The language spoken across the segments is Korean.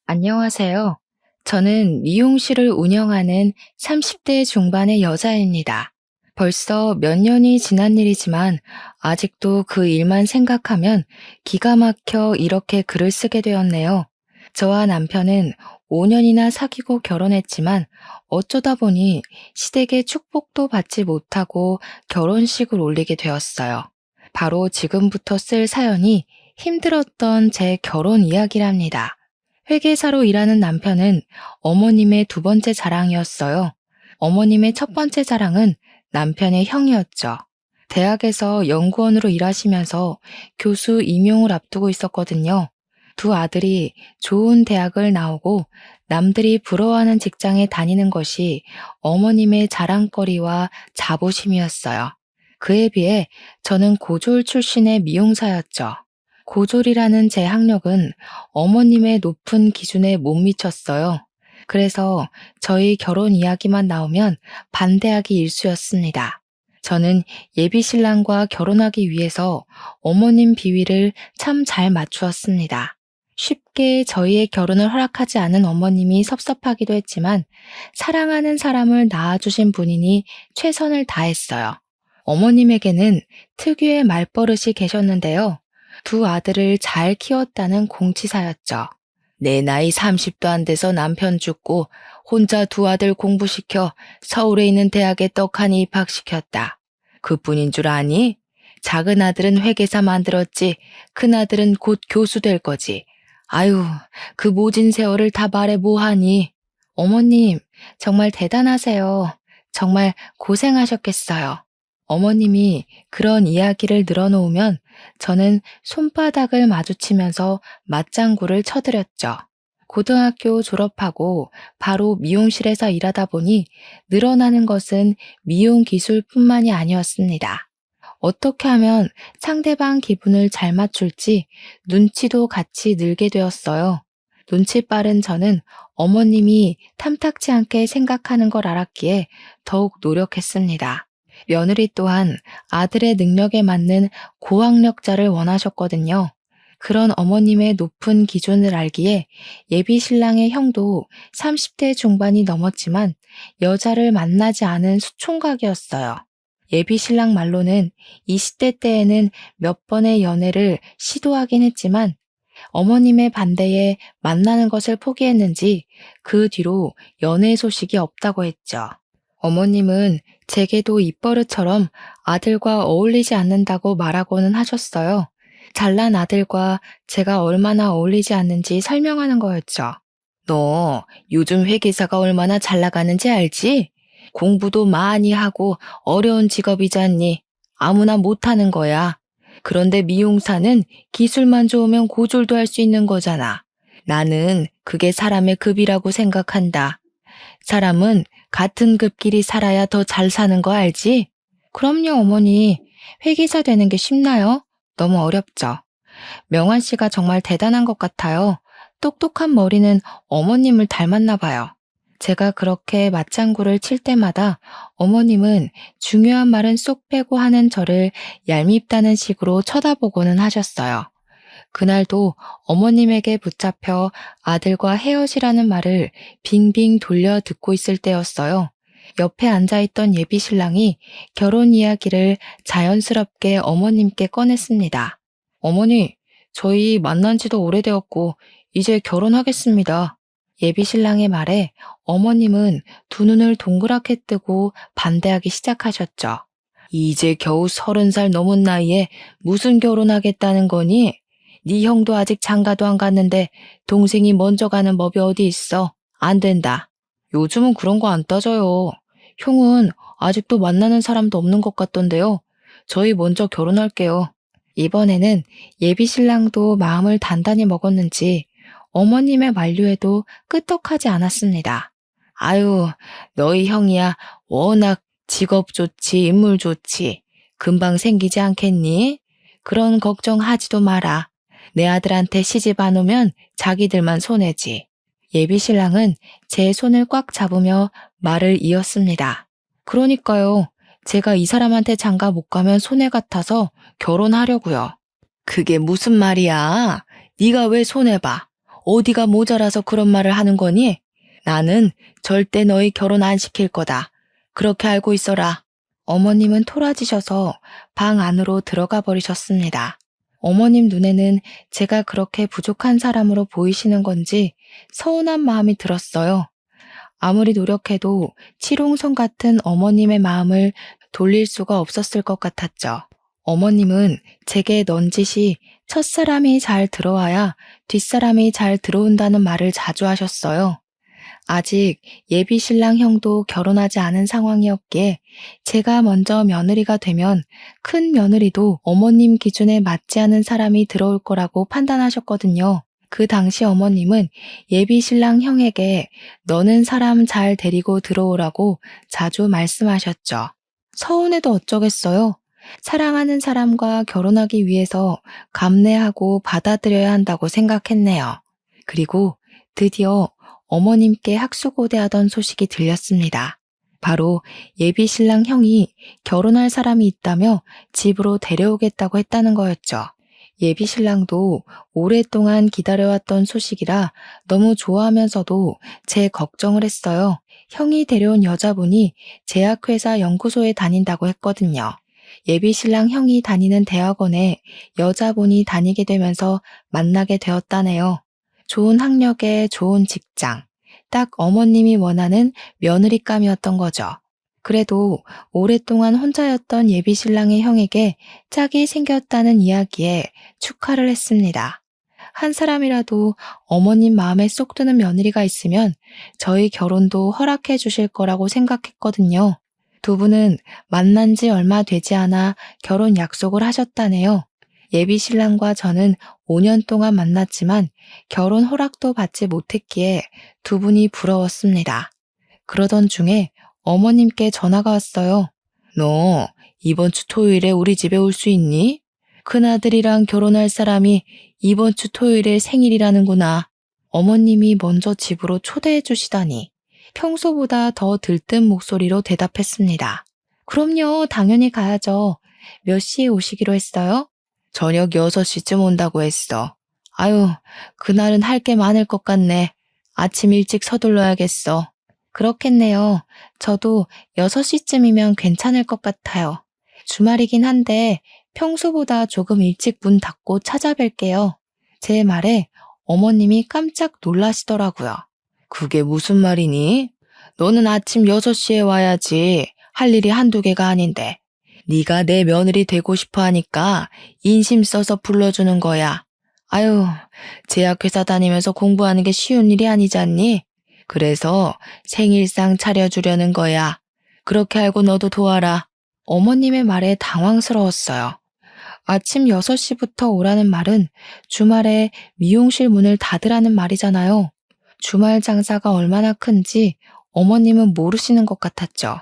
안녕하세요. 저는 미용실을 운영하는 30대 중반의 여자입니다. 벌써 몇 년이 지난 일이지만 아직도 그 일만 생각하면 기가 막혀 이렇게 글을 쓰게 되었네요. 저와 남편은 5년이나 사귀고 결혼했지만 어쩌다 보니 시댁의 축복도 받지 못하고 결혼식을 올리게 되었어요. 바로 지금부터 쓸 사연이 힘들었던 제 결혼 이야기랍니다. 회계사로 일하는 남편은 어머님의 두 번째 자랑이었어요. 어머님의 첫 번째 자랑은 남편의 형이었죠. 대학에서 연구원으로 일하시면서 교수 임용을 앞두고 있었거든요. 두 아들이 좋은 대학을 나오고 남들이 부러워하는 직장에 다니는 것이 어머님의 자랑거리와 자부심이었어요. 그에 비해 저는 고졸 출신의 미용사였죠. 고졸이라는 제 학력은 어머님의 높은 기준에 못 미쳤어요. 그래서 저희 결혼 이야기만 나오면 반대하기 일쑤였습니다. 저는 예비 신랑과 결혼하기 위해서 어머님 비위를 참 잘 맞추었습니다. 쉽게 저희의 결혼을 허락하지 않은 어머님이 섭섭하기도 했지만 사랑하는 사람을 낳아주신 분이니 최선을 다했어요. 어머님에게는 특유의 말버릇이 계셨는데요. 두 아들을 잘 키웠다는 공치사였죠. 내 나이 30도 안 돼서 남편 죽고 혼자 두 아들 공부시켜 서울에 있는 대학에 떡하니 입학시켰다. 그뿐인 줄 아니? 작은 아들은 회계사 만들었지 큰 아들은 곧 교수 될 거지. 아유, 그 모진 세월을 다 말해 뭐하니? 어머님, 정말 대단하세요. 정말 고생하셨겠어요. 어머님이 그런 이야기를 늘어놓으면 저는 손바닥을 마주치면서 맞장구를 쳐드렸죠. 고등학교 졸업하고 바로 미용실에서 일하다 보니 늘어나는 것은 미용 기술뿐만이 아니었습니다. 어떻게 하면 상대방 기분을 잘 맞출지 눈치도 같이 늘게 되었어요. 눈치 빠른 저는 어머님이 탐탁치 않게 생각하는 걸 알았기에 더욱 노력했습니다. 며느리 또한 아들의 능력에 맞는 고학력자를 원하셨거든요. 그런 어머님의 높은 기준을 알기에 예비 신랑의 형도 30대 중반이 넘었지만 여자를 만나지 않은 수총각이었어요. 예비 신랑 말로는 20대 때에는 몇 번의 연애를 시도하긴 했지만 어머님의 반대에 만나는 것을 포기했는지 그 뒤로 연애 소식이 없다고 했죠. 어머님은 제게도 입버릇처럼 아들과 어울리지 않는다고 말하고는 하셨어요. 잘난 아들과 제가 얼마나 어울리지 않는지 설명하는 거였죠. 너 요즘 회계사가 얼마나 잘 나가는지 알지? 공부도 많이 하고 어려운 직업이잖니. 아무나 못하는 거야. 그런데 미용사는 기술만 좋으면 고졸도 할 수 있는 거잖아. 나는 그게 사람의 급이라고 생각한다. 사람은 같은 급끼리 살아야 더 잘 사는 거 알지? 그럼요, 어머니. 회계사 되는 게 쉽나요? 너무 어렵죠. 명환 씨가 정말 대단한 것 같아요. 똑똑한 머리는 어머님을 닮았나 봐요. 제가 그렇게 맞장구를 칠 때마다 어머님은 중요한 말은 쏙 빼고 하는 저를 얄밉다는 식으로 쳐다보고는 하셨어요. 그날도 어머님에게 붙잡혀 아들과 헤어지라는 말을 빙빙 돌려 듣고 있을 때였어요. 옆에 앉아있던 예비 신랑이 결혼 이야기를 자연스럽게 어머님께 꺼냈습니다. 어머니, 저희 만난 지도 오래되었고 이제 결혼하겠습니다. 예비 신랑의 말에 어머님은 두 눈을 동그랗게 뜨고 반대하기 시작하셨죠. 이제 겨우 30살 넘은 나이에 무슨 결혼하겠다는 거니? 네 형도 아직 장가도 안 갔는데 동생이 먼저 가는 법이 어디 있어? 안 된다. 요즘은 그런 거 안 따져요. 형은 아직도 만나는 사람도 없는 것 같던데요. 저희 먼저 결혼할게요. 이번에는 예비 신랑도 마음을 단단히 먹었는지 어머님의 만류에도 끄떡하지 않았습니다. 아유, 너희 형이야 워낙 직업 좋지 인물 좋지. 금방 생기지 않겠니? 그런 걱정하지도 마라. 내 아들한테 시집 안 오면 자기들만 손해지. 예비 신랑은 제 손을 꽉 잡으며 말을 이었습니다. 그러니까요. 제가 이 사람한테 장가 못 가면 손해 같아서 결혼하려고요. 그게 무슨 말이야? 네가 왜 손해봐? 어디가 모자라서 그런 말을 하는 거니? 나는 절대 너희 결혼 안 시킬 거다. 그렇게 알고 있어라. 어머님은 토라지셔서 방 안으로 들어가 버리셨습니다. 어머님 눈에는 제가 그렇게 부족한 사람으로 보이시는 건지 서운한 마음이 들었어요. 아무리 노력해도 치롱성 같은 어머님의 마음을 돌릴 수가 없었을 것 같았죠. 어머님은 제게 넌지시 첫사람이 잘 들어와야 뒷사람이 잘 들어온다는 말을 자주 하셨어요. 아직 예비 신랑 형도 결혼하지 않은 상황이었기에 제가 먼저 며느리가 되면 큰 며느리도 어머님 기준에 맞지 않은 사람이 들어올 거라고 판단하셨거든요. 그 당시 어머님은 예비 신랑 형에게 너는 사람 잘 데리고 들어오라고 자주 말씀하셨죠. 서운해도 어쩌겠어요. 사랑하는 사람과 결혼하기 위해서 감내하고 받아들여야 한다고 생각했네요. 그리고 드디어 어머님께 학수고대하던 소식이 들렸습니다. 바로 예비 신랑 형이 결혼할 사람이 있다며 집으로 데려오겠다고 했다는 거였죠. 예비 신랑도 오랫동안 기다려왔던 소식이라 너무 좋아하면서도 제 걱정을 했어요. 형이 데려온 여자분이 제약회사 연구소에 다닌다고 했거든요. 예비 신랑 형이 다니는 대학원에 여자분이 다니게 되면서 만나게 되었다네요. 좋은 학력에 좋은 직장, 딱 어머님이 원하는 며느리감이었던 거죠. 그래도 오랫동안 혼자였던 예비 신랑의 형에게 짝이 생겼다는 이야기에 축하를 했습니다. 한 사람이라도 어머님 마음에 쏙 드는 며느리가 있으면 저희 결혼도 허락해 주실 거라고 생각했거든요. 두 분은 만난 지 얼마 되지 않아 결혼 약속을 하셨다네요. 예비 신랑과 저는 5년 동안 만났지만 결혼 허락도 받지 못했기에 두 분이 부러웠습니다. 그러던 중에 어머님께 전화가 왔어요. 너 이번 주 토요일에 우리 집에 올 수 있니? 큰아들이랑 결혼할 사람이 이번 주 토요일에 생일이라는구나. 어머님이 먼저 집으로 초대해 주시다니 평소보다 더 들뜬 목소리로 대답했습니다. 그럼요, 당연히 가야죠. 몇 시에 오시기로 했어요? 저녁 6시쯤 온다고 했어. 아유, 그날은 할 게 많을 것 같네. 아침 일찍 서둘러야겠어. 그렇겠네요. 저도 6시쯤이면 괜찮을 것 같아요. 주말이긴 한데 평소보다 조금 일찍 문 닫고 찾아뵐게요. 제 말에 어머님이 깜짝 놀라시더라고요. 그게 무슨 말이니? 너는 아침 6시에 와야지. 할 일이 한두 개가 아닌데. 네가 내 며느리 되고 싶어 하니까 인심 써서 불러주는 거야. 아유, 제약회사 다니면서 공부하는 게 쉬운 일이 아니잖니? 그래서 생일상 차려주려는 거야. 그렇게 알고 너도 도와라. 어머님의 말에 당황스러웠어요. 아침 6시부터 오라는 말은 주말에 미용실 문을 닫으라는 말이잖아요. 주말 장사가 얼마나 큰지 어머님은 모르시는 것 같았죠.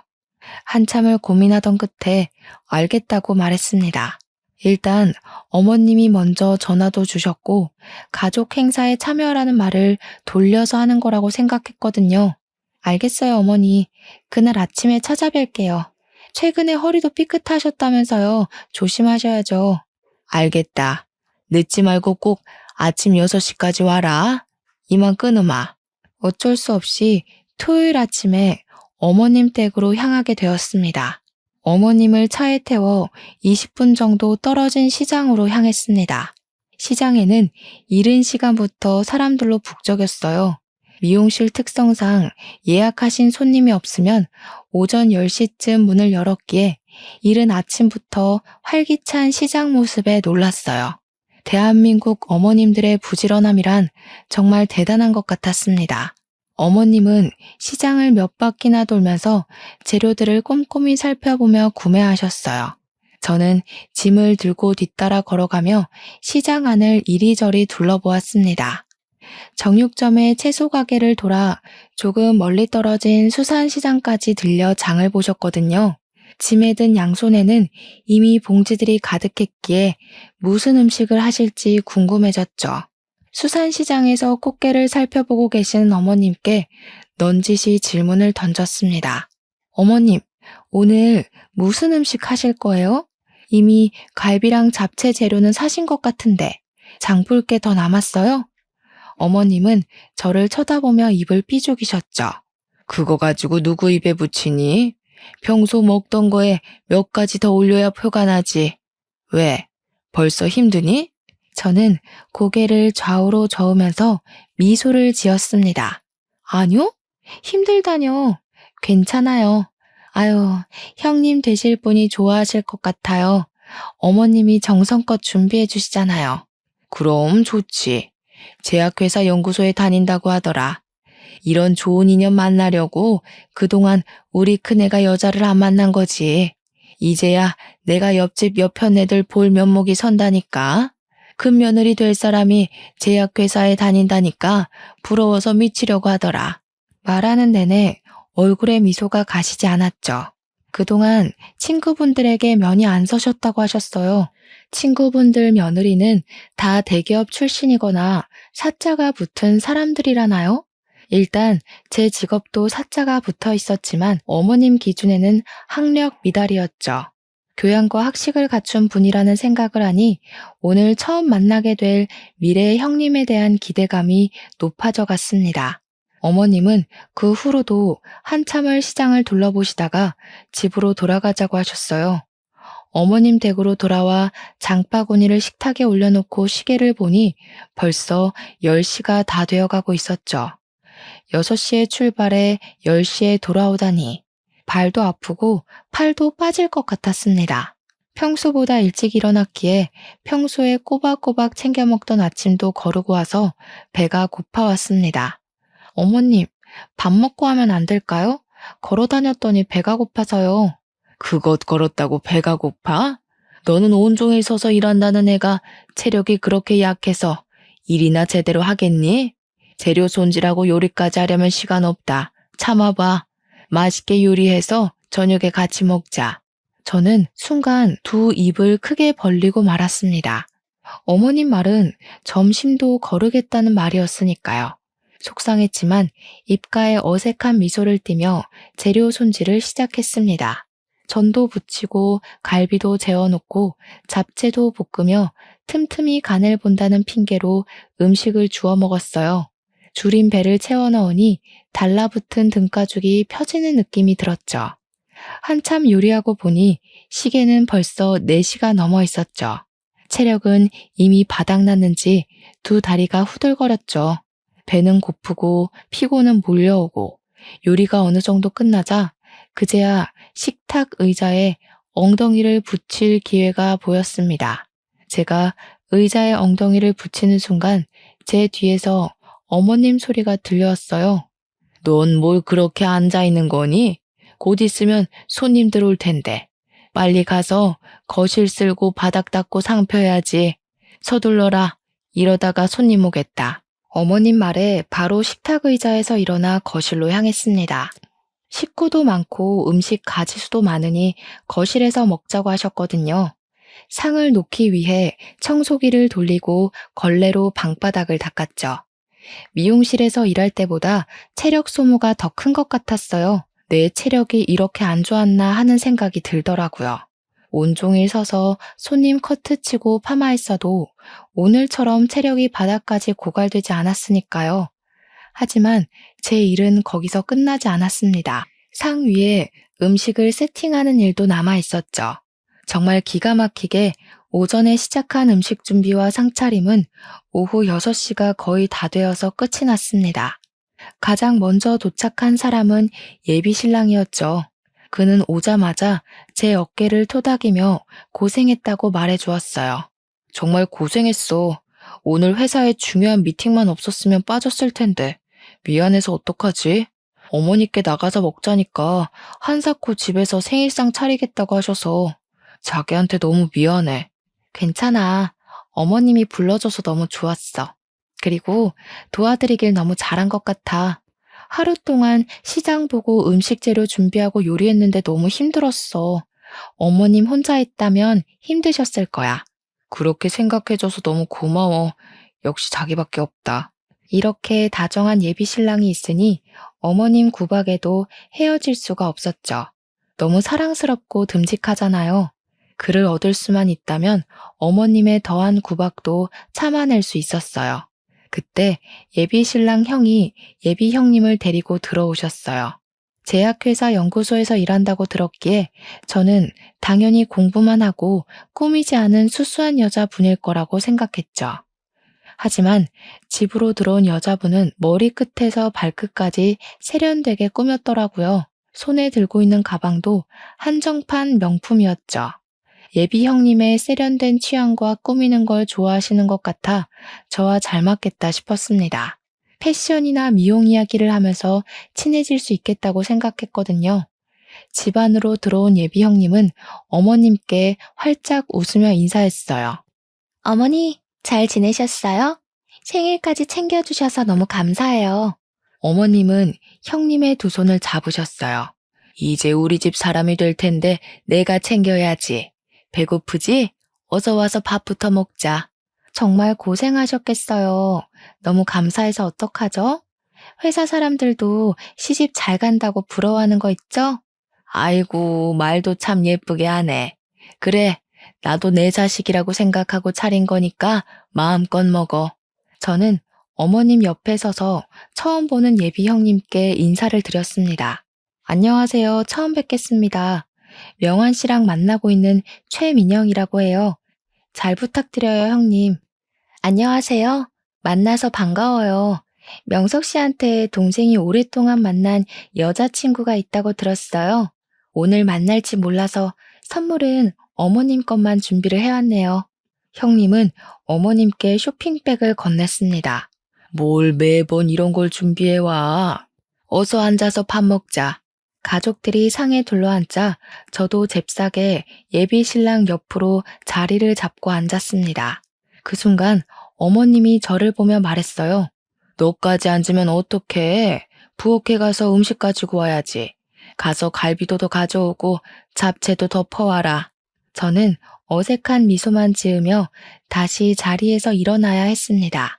한참을 고민하던 끝에 알겠다고 말했습니다. 일단 어머님이 먼저 전화도 주셨고 가족 행사에 참여하라는 말을 돌려서 하는 거라고 생각했거든요. 알겠어요, 어머니. 그날 아침에 찾아뵐게요. 최근에 허리도 삐끗하셨다면서요. 조심하셔야죠. 알겠다. 늦지 말고 꼭 아침 6시까지 와라. 이만 끊으마. 어쩔 수 없이 토요일 아침에 어머님 댁으로 향하게 되었습니다. 어머님을 차에 태워 20분 정도 떨어진 시장으로 향했습니다. 시장에는 이른 시간부터 사람들로 북적였어요. 미용실 특성상 예약하신 손님이 없으면 오전 10시쯤 문을 열었기에 이른 아침부터 활기찬 시장 모습에 놀랐어요. 대한민국 어머님들의 부지런함이란 정말 대단한 것 같았습니다. 어머님은 시장을 몇 바퀴나 돌면서 재료들을 꼼꼼히 살펴보며 구매하셨어요. 저는 짐을 들고 뒤따라 걸어가며 시장 안을 이리저리 둘러보았습니다. 정육점의 채소 가게를 돌아 조금 멀리 떨어진 수산시장까지 들려 장을 보셨거든요. 짐에 든 양손에는 이미 봉지들이 가득했기에 무슨 음식을 하실지 궁금해졌죠. 수산시장에서 꽃게를 살펴보고 계시는 어머님께 넌지시 질문을 던졌습니다. 어머님, 오늘 무슨 음식 하실 거예요? 이미 갈비랑 잡채 재료는 사신 것 같은데 장 볼 게 더 남았어요? 어머님은 저를 쳐다보며 입을 삐죽이셨죠. 그거 가지고 누구 입에 붙이니? 평소 먹던 거에 몇 가지 더 올려야 표가 나지. 왜? 벌써 힘드니? 저는 고개를 좌우로 저으면서 미소를 지었습니다. 아니요? 힘들다뇨. 괜찮아요. 아유, 형님 되실 분이 좋아하실 것 같아요. 어머님이 정성껏 준비해 주시잖아요. 그럼 좋지. 제약회사 연구소에 다닌다고 하더라. 이런 좋은 인연 만나려고 그동안 우리 큰애가 여자를 안 만난 거지. 이제야 내가 옆집 옆편 애들 볼 면목이 선다니까. 큰 며느리 될 사람이 제약회사에 다닌다니까 부러워서 미치려고 하더라. 말하는 내내 얼굴에 미소가 가시지 않았죠. 그동안 친구분들에게 면이 안 서셨다고 하셨어요. 친구분들 며느리는 다 대기업 출신이거나 사자가 붙은 사람들이라나요? 일단 제 직업도 사자가 붙어 있었지만 어머님 기준에는 학력 미달이었죠. 교양과 학식을 갖춘 분이라는 생각을 하니 오늘 처음 만나게 될 미래의 형님에 대한 기대감이 높아져 갔습니다. 어머님은 그 후로도 한참을 시장을 둘러보시다가 집으로 돌아가자고 하셨어요. 어머님 댁으로 돌아와 장바구니를 식탁에 올려놓고 시계를 보니 벌써 10시가 다 되어가고 있었죠. 6시에 출발해 10시에 돌아오다니 발도 아프고 팔도 빠질 것 같았습니다. 평소보다 일찍 일어났기에 평소에 꼬박꼬박 챙겨 먹던 아침도 거르고 와서 배가 고파왔습니다. 어머님, 밥 먹고 하면 안 될까요? 걸어 다녔더니 배가 고파서요. 그것 걸었다고 배가 고파? 너는 온종일 서서 일한다는 애가 체력이 그렇게 약해서 일이나 제대로 하겠니? 재료 손질하고 요리까지 하려면 시간 없다. 참아봐. 맛있게 요리해서 저녁에 같이 먹자. 저는 순간 두 입을 크게 벌리고 말았습니다. 어머님 말은 점심도 거르겠다는 말이었으니까요. 속상했지만 입가에 어색한 미소를 띠며 재료 손질을 시작했습니다. 전도 부치고 갈비도 재워놓고 잡채도 볶으며 틈틈이 간을 본다는 핑계로 음식을 주워 먹었어요. 줄인 배를 채워 넣으니 달라붙은 등가죽이 펴지는 느낌이 들었죠. 한참 요리하고 보니 시계는 벌써 4시가 넘어 있었죠. 체력은 이미 바닥났는지 두 다리가 후들거렸죠. 배는 고프고 피곤은 몰려오고 요리가 어느 정도 끝나자 그제야 식탁 의자에 엉덩이를 붙일 기회가 보였습니다. 제가 의자에 엉덩이를 붙이는 순간 제 뒤에서 어머님 소리가 들려왔어요. 넌 뭘 그렇게 앉아 있는 거니? 곧 있으면 손님 들어올 텐데. 빨리 가서 거실 쓸고 바닥 닦고 상표해야지. 서둘러라. 이러다가 손님 오겠다. 어머님 말에 바로 식탁 의자에서 일어나 거실로 향했습니다. 식구도 많고 음식 가지수도 많으니 거실에서 먹자고 하셨거든요. 상을 놓기 위해 청소기를 돌리고 걸레로 방바닥을 닦았죠. 미용실에서 일할 때보다 체력 소모가 더 큰 것 같았어요. 내 체력이 이렇게 안 좋았나 하는 생각이 들더라고요. 온종일 서서 손님 커트 치고 파마했어도 오늘처럼 체력이 바닥까지 고갈되지 않았으니까요. 하지만 제 일은 거기서 끝나지 않았습니다. 상 위에 음식을 세팅하는 일도 남아 있었죠. 정말 기가 막히게 오전에 시작한 음식 준비와 상차림은 오후 6시가 거의 다 되어서 끝이 났습니다. 가장 먼저 도착한 사람은 예비 신랑이었죠. 그는 오자마자 제 어깨를 토닥이며 고생했다고 말해주었어요. 정말 고생했어. 오늘 회사에 중요한 미팅만 없었으면 빠졌을 텐데. 미안해서 어떡하지? 어머니께 나가서 먹자니까 한사코 집에서 생일상 차리겠다고 하셔서 자기한테 너무 미안해. 괜찮아. 어머님이 불러줘서 너무 좋았어. 그리고 도와드리길 너무 잘한 것 같아. 하루 동안 시장 보고 음식 재료 준비하고 요리했는데 너무 힘들었어. 어머님 혼자 있다면 힘드셨을 거야. 그렇게 생각해줘서 너무 고마워. 역시 자기밖에 없다. 이렇게 다정한 예비 신랑이 있으니 어머님 구박에도 헤어질 수가 없었죠. 너무 사랑스럽고 듬직하잖아요. 그를 얻을 수만 있다면 어머님의 더한 구박도 참아낼 수 있었어요. 그때 예비 신랑 형이 예비 형님을 데리고 들어오셨어요. 제약회사 연구소에서 일한다고 들었기에 저는 당연히 공부만 하고 꾸미지 않은 수수한 여자분일 거라고 생각했죠. 하지만 집으로 들어온 여자분은 머리끝에서 발끝까지 세련되게 꾸몄더라고요. 손에 들고 있는 가방도 한정판 명품이었죠. 예비 형님의 세련된 취향과 꾸미는 걸 좋아하시는 것 같아 저와 잘 맞겠다 싶었습니다. 패션이나 미용 이야기를 하면서 친해질 수 있겠다고 생각했거든요. 집 안으로 들어온 예비 형님은 어머님께 활짝 웃으며 인사했어요. 어머니, 잘 지내셨어요? 생일까지 챙겨주셔서 너무 감사해요. 어머님은 형님의 두 손을 잡으셨어요. 이제 우리 집 사람이 될 텐데 내가 챙겨야지. 배고프지? 어서 와서 밥부터 먹자. 정말 고생하셨겠어요. 너무 감사해서 어떡하죠? 회사 사람들도 시집 잘 간다고 부러워하는 거 있죠? 아이고, 말도 참 예쁘게 하네. 그래, 나도 내 자식이라고 생각하고 차린 거니까 마음껏 먹어. 저는 어머님 옆에 서서 처음 보는 예비 형님께 인사를 드렸습니다. 안녕하세요. 처음 뵙겠습니다. 명환 씨랑 만나고 있는 최민영이라고 해요. 잘 부탁드려요, 형님. 안녕하세요. 만나서 반가워요. 명석 씨한테 동생이 오랫동안 만난 여자친구가 있다고 들었어요. 오늘 만날지 몰라서 선물은 어머님 것만 준비를 해왔네요. 형님은 어머님께 쇼핑백을 건넸습니다. 뭘 매번 이런 걸 준비해와. 어서 앉아서 밥 먹자. 가족들이 상에 둘러앉자 저도 잽싸게 예비 신랑 옆으로 자리를 잡고 앉았습니다. 그 순간 어머님이 저를 보며 말했어요. 너까지 앉으면 어떡해? 부엌에 가서 음식 가지고 와야지. 가서 갈비도 더 가져오고 잡채도 더 퍼와라. 저는 어색한 미소만 지으며 다시 자리에서 일어나야 했습니다.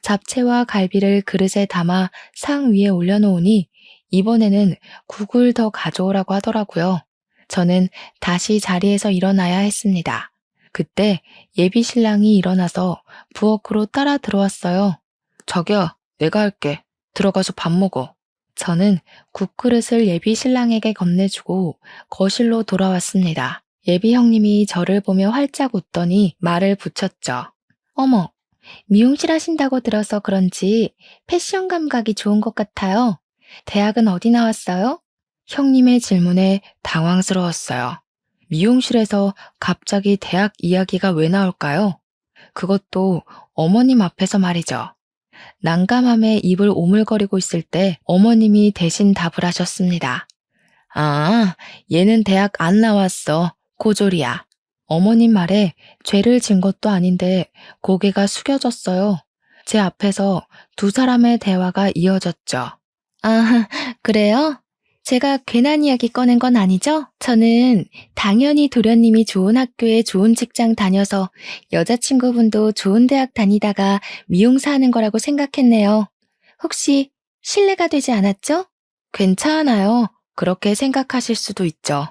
잡채와 갈비를 그릇에 담아 상 위에 올려놓으니 이번에는 국을 더 가져오라고 하더라고요. 저는 다시 자리에서 일어나야 했습니다. 그때 예비 신랑이 일어나서 부엌으로 따라 들어왔어요. 자기야, 내가 할게. 들어가서 밥 먹어. 저는 국그릇을 예비 신랑에게 건네주고 거실로 돌아왔습니다. 예비 형님이 저를 보며 활짝 웃더니 말을 붙였죠. 어머, 미용실 하신다고 들어서 그런지 패션 감각이 좋은 것 같아요. 대학은 어디 나왔어요? 형님의 질문에 당황스러웠어요. 미용실에서 갑자기 대학 이야기가 왜 나올까요? 그것도 어머님 앞에서 말이죠. 난감함에 입을 오물거리고 있을 때 어머님이 대신 답을 하셨습니다. 아, 얘는 대학 안 나왔어. 고졸이야. 어머님 말에 죄를 진 것도 아닌데 고개가 숙여졌어요. 제 앞에서 두 사람의 대화가 이어졌죠. 아, 그래요? 제가 괜한 이야기 꺼낸 건 아니죠? 저는 당연히 도련님이 좋은 학교에 좋은 직장 다녀서 여자친구분도 좋은 대학 다니다가 미용사 하는 거라고 생각했네요. 혹시 실례가 되지 않았죠? 괜찮아요. 그렇게 생각하실 수도 있죠.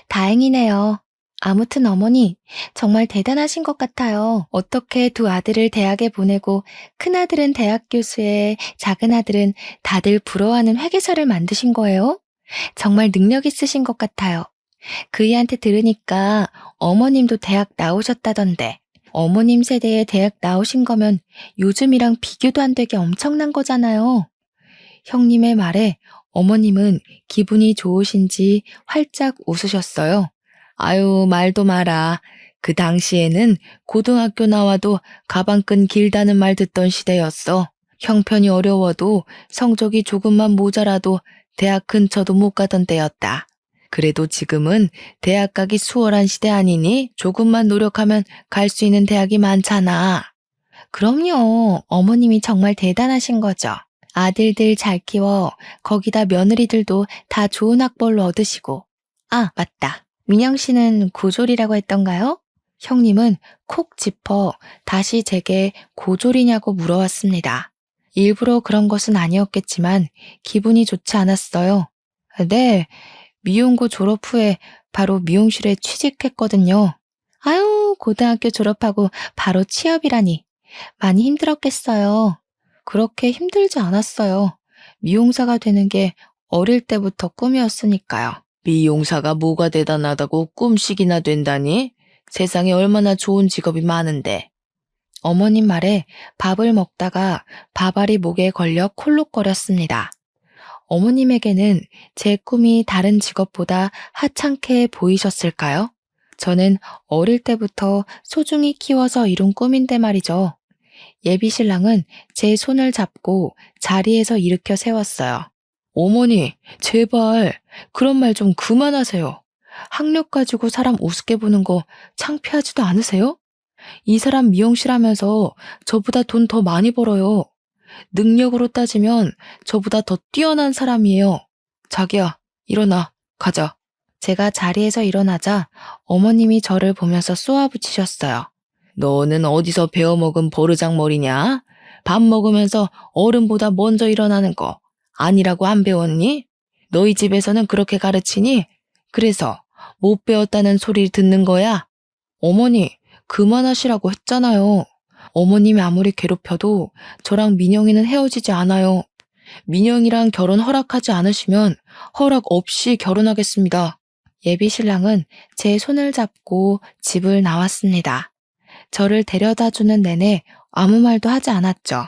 다행이네요. 아무튼 어머니, 정말 대단하신 것 같아요. 어떻게 두 아들을 대학에 보내고 큰아들은 대학 교수에 작은아들은 다들 부러워하는 회계사를 만드신 거예요? 정말 능력 있으신 것 같아요. 그이한테 들으니까 어머님도 대학 나오셨다던데. 어머님 세대에 대학 나오신 거면 요즘이랑 비교도 안 되게 엄청난 거잖아요. 형님의 말에 어머님은 기분이 좋으신지 활짝 웃으셨어요. 아유, 말도 마라. 그 당시에는 고등학교 나와도 가방끈 길다는 말 듣던 시대였어. 형편이 어려워도 성적이 조금만 모자라도 대학 근처도 못 가던 때였다. 그래도 지금은 대학 가기 수월한 시대 아니니? 조금만 노력하면 갈 수 있는 대학이 많잖아. 그럼요. 어머님이 정말 대단하신 거죠. 아들들 잘 키워 거기다 며느리들도 다 좋은 학벌로 얻으시고. 아, 맞다. 민영 씨는 고졸이라고 했던가요? 형님은 콕 짚어 다시 제게 고졸이냐고 물어왔습니다. 일부러 그런 것은 아니었겠지만 기분이 좋지 않았어요. 네, 미용고 졸업 후에 바로 미용실에 취직했거든요. 아유, 고등학교 졸업하고 바로 취업이라니. 많이 힘들었겠어요. 그렇게 힘들지 않았어요. 미용사가 되는 게 어릴 때부터 꿈이었으니까요. 미용사가 뭐가 대단하다고 꿈식이나 된다니? 세상에 얼마나 좋은 직업이 많은데. 어머님 말에 밥을 먹다가 밥알이 목에 걸려 콜록거렸습니다. 어머님에게는 제 꿈이 다른 직업보다 하찮게 보이셨을까요? 저는 어릴 때부터 소중히 키워서 이룬 꿈인데 말이죠. 예비 신랑은 제 손을 잡고 자리에서 일으켜 세웠어요. 어머니, 제발 그런 말 좀 그만하세요. 학력 가지고 사람 우습게 보는 거 창피하지도 않으세요? 이 사람 미용실 하면서 저보다 돈 더 많이 벌어요. 능력으로 따지면 저보다 더 뛰어난 사람이에요. 자기야, 일어나, 가자. 제가 자리에서 일어나자 어머님이 저를 보면서 쏘아붙이셨어요. 너는 어디서 배워먹은 버르장머리냐? 밥 먹으면서 어른보다 먼저 일어나는 거 아니라고 안 배웠니? 너희 집에서는 그렇게 가르치니? 그래서 못 배웠다는 소리 듣는 거야? 어머니, 그만하시라고 했잖아요. 어머님이 아무리 괴롭혀도 저랑 민영이는 헤어지지 않아요. 민영이랑 결혼 허락하지 않으시면 허락 없이 결혼하겠습니다. 예비 신랑은 제 손을 잡고 집을 나왔습니다. 저를 데려다 주는 내내 아무 말도 하지 않았죠.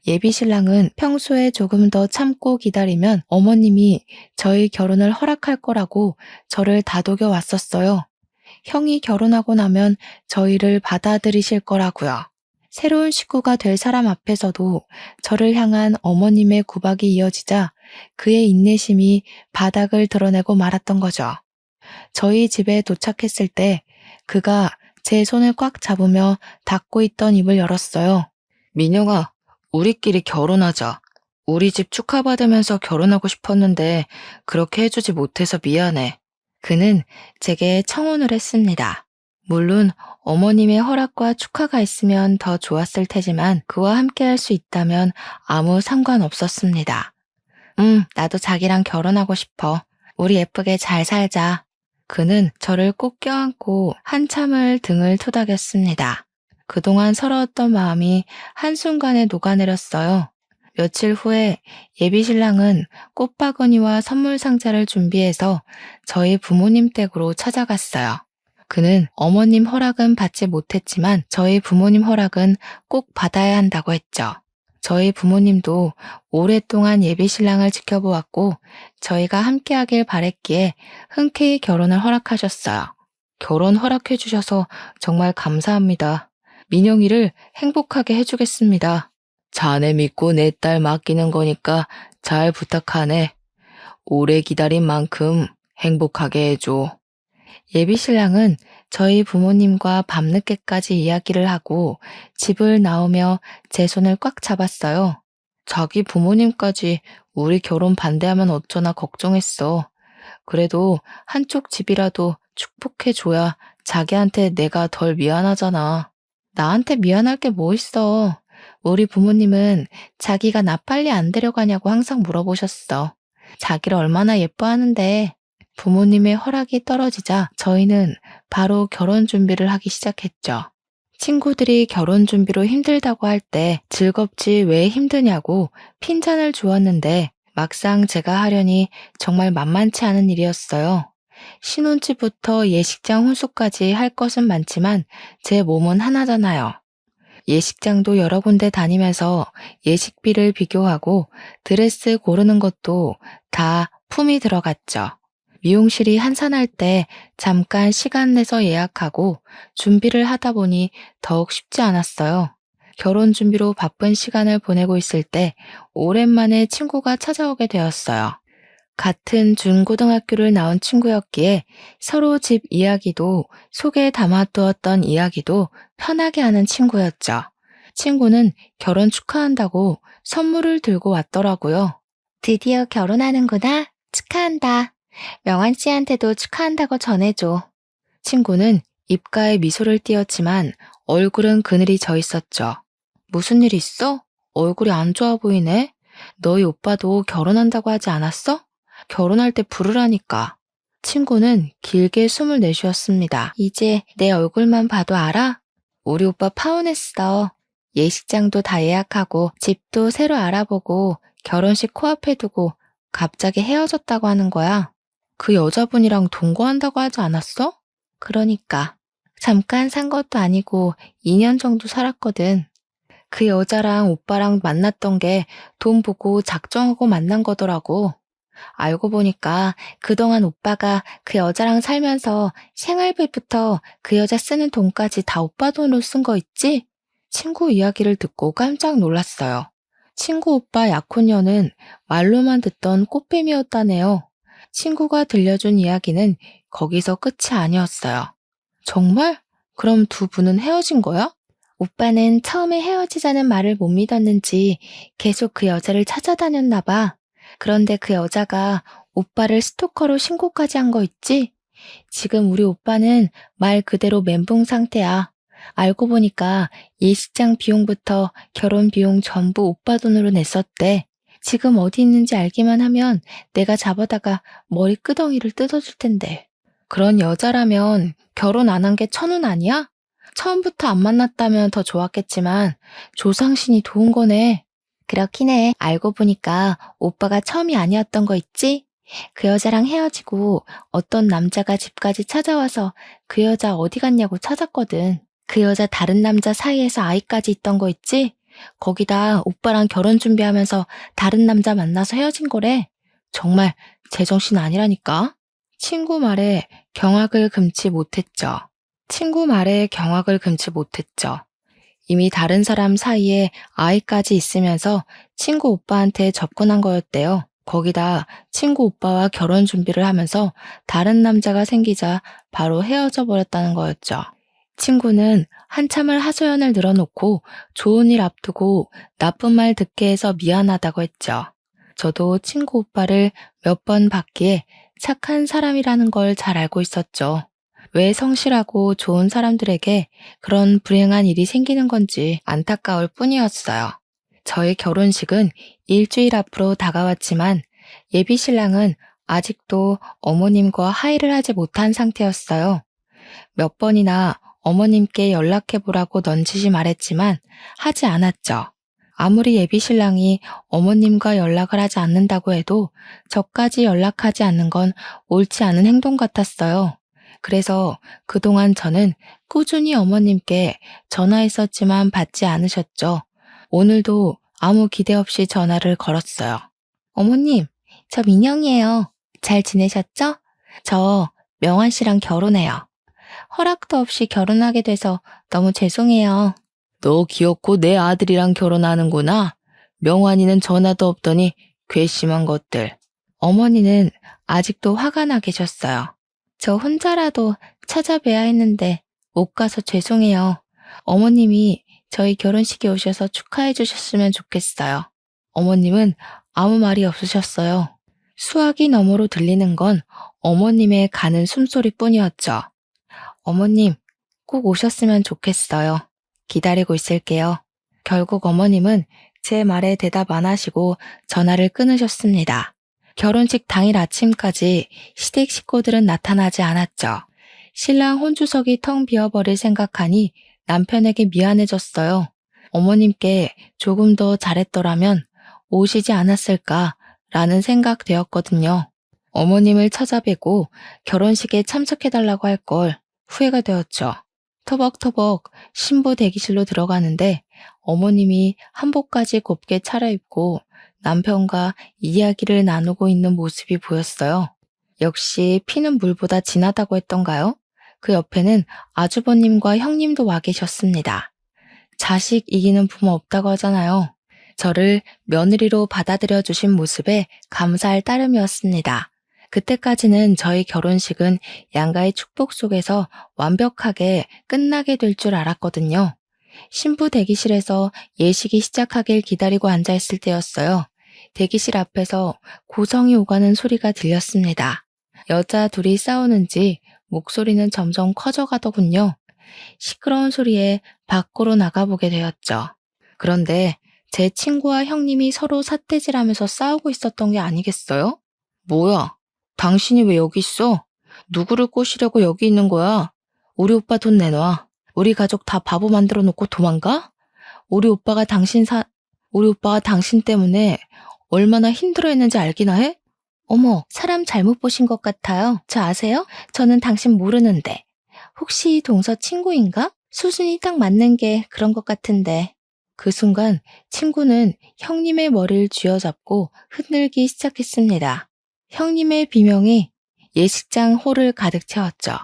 예비 신랑은 평소에 조금 더 참고 기다리면 어머님이 저희 결혼을 허락할 거라고 저를 다독여 왔었어요. 형이 결혼하고 나면 저희를 받아들이실 거라고요. 새로운 식구가 될 사람 앞에서도 저를 향한 어머님의 구박이 이어지자 그의 인내심이 바닥을 드러내고 말았던 거죠. 저희 집에 도착했을 때 그가 제 손을 꽉 잡으며 닫고 있던 입을 열었어요. 민영아, 우리끼리 결혼하자. 우리 집 축하받으면서 결혼하고 싶었는데 그렇게 해주지 못해서 미안해. 그는 제게 청혼을 했습니다. 물론 어머님의 허락과 축하가 있으면 더 좋았을 테지만 그와 함께 할 수 있다면 아무 상관없었습니다. 나도 자기랑 결혼하고 싶어. 우리 예쁘게 잘 살자. 그는 저를 꼭 껴안고 한참을 등을 토닥였습니다. 그동안 서러웠던 마음이 한순간에 녹아내렸어요. 며칠 후에 예비 신랑은 꽃바구니와 선물 상자를 준비해서 저희 부모님 댁으로 찾아갔어요. 그는 어머님 허락은 받지 못했지만 저희 부모님 허락은 꼭 받아야 한다고 했죠. 저희 부모님도 오랫동안 예비 신랑을 지켜보았고 저희가 함께하길 바랬기에 흔쾌히 결혼을 허락하셨어요. 결혼 허락해 주셔서 정말 감사합니다. 민영이를 행복하게 해주겠습니다. 자네 믿고 내 딸 맡기는 거니까 잘 부탁하네. 오래 기다린 만큼 행복하게 해줘. 예비 신랑은 저희 부모님과 밤늦게까지 이야기를 하고 집을 나오며 제 손을 꽉 잡았어요. 자기 부모님까지 우리 결혼 반대하면 어쩌나 걱정했어. 그래도 한쪽 집이라도 축복해줘야 자기한테 내가 덜 미안하잖아. 나한테 미안할 게 뭐 있어. 우리 부모님은 자기가 나 빨리 안 데려가냐고 항상 물어보셨어. 자기를 얼마나 예뻐하는데. 부모님의 허락이 떨어지자 저희는 바로 결혼 준비를 하기 시작했죠. 친구들이 결혼 준비로 힘들다고 할 때 즐겁지 왜 힘드냐고 핀잔을 주었는데 막상 제가 하려니 정말 만만치 않은 일이었어요. 신혼집부터 예식장 혼수까지 할 것은 많지만 제 몸은 하나잖아요. 예식장도 여러 군데 다니면서 예식비를 비교하고 드레스 고르는 것도 다 품이 들어갔죠. 미용실이 한산할 때 잠깐 시간 내서 예약하고 준비를 하다 보니 더욱 쉽지 않았어요. 결혼 준비로 바쁜 시간을 보내고 있을 때 오랜만에 친구가 찾아오게 되었어요. 같은 중고등학교를 나온 친구였기에 서로 집 이야기도 속에 담아두었던 이야기도 편하게 하는 친구였죠. 친구는 결혼 축하한다고 선물을 들고 왔더라고요. 드디어 결혼하는구나. 축하한다. 명환 씨한테도 축하한다고 전해줘. 친구는 입가에 미소를 띄었지만 얼굴은 그늘이 져 있었죠. 무슨 일 있어? 얼굴이 안 좋아 보이네. 너희 오빠도 결혼한다고 하지 않았어? 결혼할 때 부르라니까. 친구는 길게 숨을 내쉬었습니다. 이제 내 얼굴만 봐도 알아? 우리 오빠 파혼했어. 예식장도 다 예약하고 집도 새로 알아보고 결혼식 코앞에 두고 갑자기 헤어졌다고 하는 거야. 그 여자분이랑 동거한다고 하지 않았어? 그러니까 잠깐 산 것도 아니고 2년 정도 살았거든. 그 여자랑 오빠랑 만났던 게 돈 보고 작정하고 만난 거더라고. 알고 보니까 그동안 오빠가 그 여자랑 살면서 생활비부터 그 여자 쓰는 돈까지 다 오빠 돈으로 쓴 거 있지? 친구 이야기를 듣고 깜짝 놀랐어요. 친구 오빠 약혼녀는 말로만 듣던 꽃뱀이었다네요. 친구가 들려준 이야기는 거기서 끝이 아니었어요. 정말? 그럼 두 분은 헤어진 거야? 오빠는 처음에 헤어지자는 말을 못 믿었는지 계속 그 여자를 찾아다녔나 봐. 그런데 그 여자가 오빠를 스토커로 신고까지 한 거 있지? 지금 우리 오빠는 말 그대로 멘붕 상태야. 알고 보니까 예식장 비용부터 결혼 비용 전부 오빠 돈으로 냈었대. 지금 어디 있는지 알기만 하면 내가 잡아다가 머리 끄덩이를 뜯어줄 텐데. 그런 여자라면 결혼 안 한 게 천운 아니야? 처음부터 안 만났다면 더 좋았겠지만 조상신이 도운 거네. 그렇긴 해. 알고 보니까 오빠가 처음이 아니었던 거 있지? 그 여자랑 헤어지고 어떤 남자가 집까지 찾아와서 그 여자 어디 갔냐고 찾았거든. 그 여자 다른 남자 사이에서 아이까지 있던 거 있지? 거기다 오빠랑 결혼 준비하면서 다른 남자 만나서 헤어진 거래. 정말 제정신 아니라니까. 친구 말에 경악을 금치 못했죠. 이미 다른 사람 사이에 아이까지 있으면서 친구 오빠한테 접근한 거였대요. 거기다 친구 오빠와 결혼 준비를 하면서 다른 남자가 생기자 바로 헤어져 버렸다는 거였죠. 친구는 한참을 하소연을 늘어놓고 좋은 일 앞두고 나쁜 말 듣게 해서 미안하다고 했죠. 저도 친구 오빠를 몇 번 봤기에 착한 사람이라는 걸 잘 알고 있었죠. 왜 성실하고 좋은 사람들에게 그런 불행한 일이 생기는 건지 안타까울 뿐이었어요. 저희 결혼식은 일주일 앞으로 다가왔지만 예비 신랑은 아직도 어머님과 화해를 하지 못한 상태였어요. 몇 번이나 어머님께 연락해보라고 넌지시 말했지만 하지 않았죠. 아무리 예비 신랑이 어머님과 연락을 하지 않는다고 해도 저까지 연락하지 않는 건 옳지 않은 행동 같았어요. 그래서 그동안 저는 꾸준히 어머님께 전화했었지만 받지 않으셨죠. 오늘도 아무 기대 없이 전화를 걸었어요. 어머님, 저 민영이에요. 잘 지내셨죠? 저 명환 씨랑 결혼해요. 허락도 없이 결혼하게 돼서 너무 죄송해요. 너 귀엽고 내 아들이랑 결혼하는구나. 명환이는 전화도 없더니 괘씸한 것들. 어머니는 아직도 화가 나 계셨어요. 저 혼자라도 찾아뵈야 했는데 못 가서 죄송해요. 어머님이 저희 결혼식에 오셔서 축하해 주셨으면 좋겠어요. 어머님은 아무 말이 없으셨어요. 수화기 너머로 들리는 건 어머님의 가는 숨소리뿐이었죠. 어머님, 꼭 오셨으면 좋겠어요. 기다리고 있을게요. 결국 어머님은 제 말에 대답 안 하시고 전화를 끊으셨습니다. 결혼식 당일 아침까지 시댁 식구들은 나타나지 않았죠. 신랑 혼주석이 텅 비어버릴 생각하니 남편에게 미안해졌어요. 어머님께 조금 더 잘했더라면 오시지 않았을까라는 생각 되었거든요. 어머님을 찾아뵈고 결혼식에 참석해달라고 할 걸 후회가 되었죠. 터벅터벅 신부 대기실로 들어가는데 어머님이 한복까지 곱게 차려입고 남편과 이야기를 나누고 있는 모습이 보였어요. 역시 피는 물보다 진하다고 했던가요? 그 옆에는 아주버님과 형님도 와 계셨습니다. 자식 이기는 부모 없다고 하잖아요. 저를 며느리로 받아들여 주신 모습에 감사할 따름이었습니다. 그때까지는 저희 결혼식은 양가의 축복 속에서 완벽하게 끝나게 될 줄 알았거든요. 신부 대기실에서 예식이 시작하길 기다리고 앉아있을 때였어요. 대기실 앞에서 고성이 오가는 소리가 들렸습니다. 여자 둘이 싸우는지 목소리는 점점 커져가더군요. 시끄러운 소리에 밖으로 나가보게 되었죠. 그런데 제 친구와 형님이 서로 삿대질하면서 싸우고 있었던 게 아니겠어요? 뭐야? 당신이 왜 여기 있어? 누구를 꼬시려고 여기 있는 거야? 우리 오빠 돈 내놔. 우리 가족 다 바보 만들어 놓고 도망가? 우리 오빠가 당신 때문에 얼마나 힘들어했는지 알기나 해? 어머, 사람 잘못 보신 것 같아요. 저 아세요? 저는 당신 모르는데. 혹시 동서 친구인가? 수준이 딱 맞는 게 그런 것 같은데. 그 순간 친구는 형님의 머리를 쥐어잡고 흔들기 시작했습니다. 형님의 비명이 예식장 홀을 가득 채웠죠.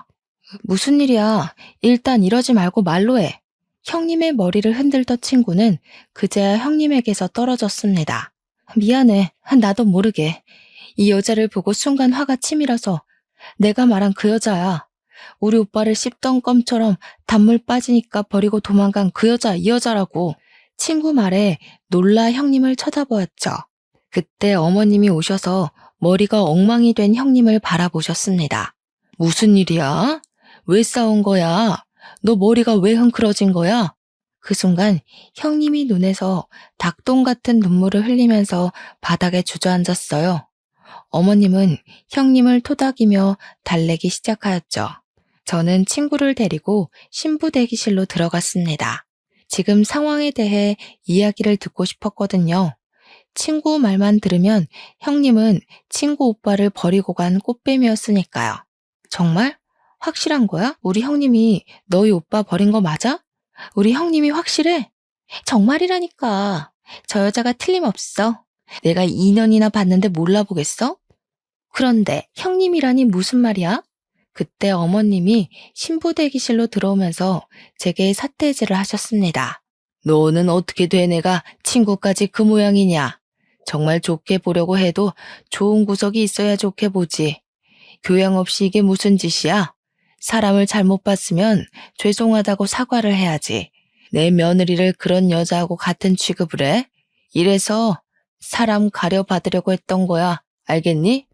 무슨 일이야? 일단 이러지 말고 말로 해. 형님의 머리를 흔들던 친구는 그제야 형님에게서 떨어졌습니다. 미안해. 나도 모르게. 이 여자를 보고 순간 화가 치밀어서 내가 말한 그 여자야. 우리 오빠를 씹던 껌처럼 단물 빠지니까 버리고 도망간 그 여자, 이 여자라고. 친구 말에 놀라 형님을 쳐다보았죠. 그때 어머님이 오셔서 머리가 엉망이 된 형님을 바라보셨습니다. 무슨 일이야? 왜 싸운 거야? 너 머리가 왜 흥크러진 거야? 그 순간 형님이 눈에서 닭똥 같은 눈물을 흘리면서 바닥에 주저앉았어요. 어머님은 형님을 토닥이며 달래기 시작하였죠. 저는 친구를 데리고 신부 대기실로 들어갔습니다. 지금 상황에 대해 이야기를 듣고 싶었거든요. 친구 말만 들으면 형님은 친구 오빠를 버리고 간 꽃뱀이었으니까요. 정말? 확실한 거야? 우리 형님이 너희 오빠 버린 거 맞아? 우리 형님이 확실해? 정말이라니까. 저 여자가 틀림없어. 내가 2년이나 봤는데 몰라보겠어? 그런데 형님이라니 무슨 말이야? 그때 어머님이 신부 대기실로 들어오면서 제게 사태질을 하셨습니다. 너는 어떻게 돼 내가 친구까지 그 모양이냐? 정말 좋게 보려고 해도 좋은 구석이 있어야 좋게 보지. 교양 없이 이게 무슨 짓이야? 사람을 잘못 봤으면 죄송하다고 사과를 해야지. 내 며느리를 그런 여자하고 같은 취급을 해? 이래서 사람 가려받으려고 했던 거야. 알겠니?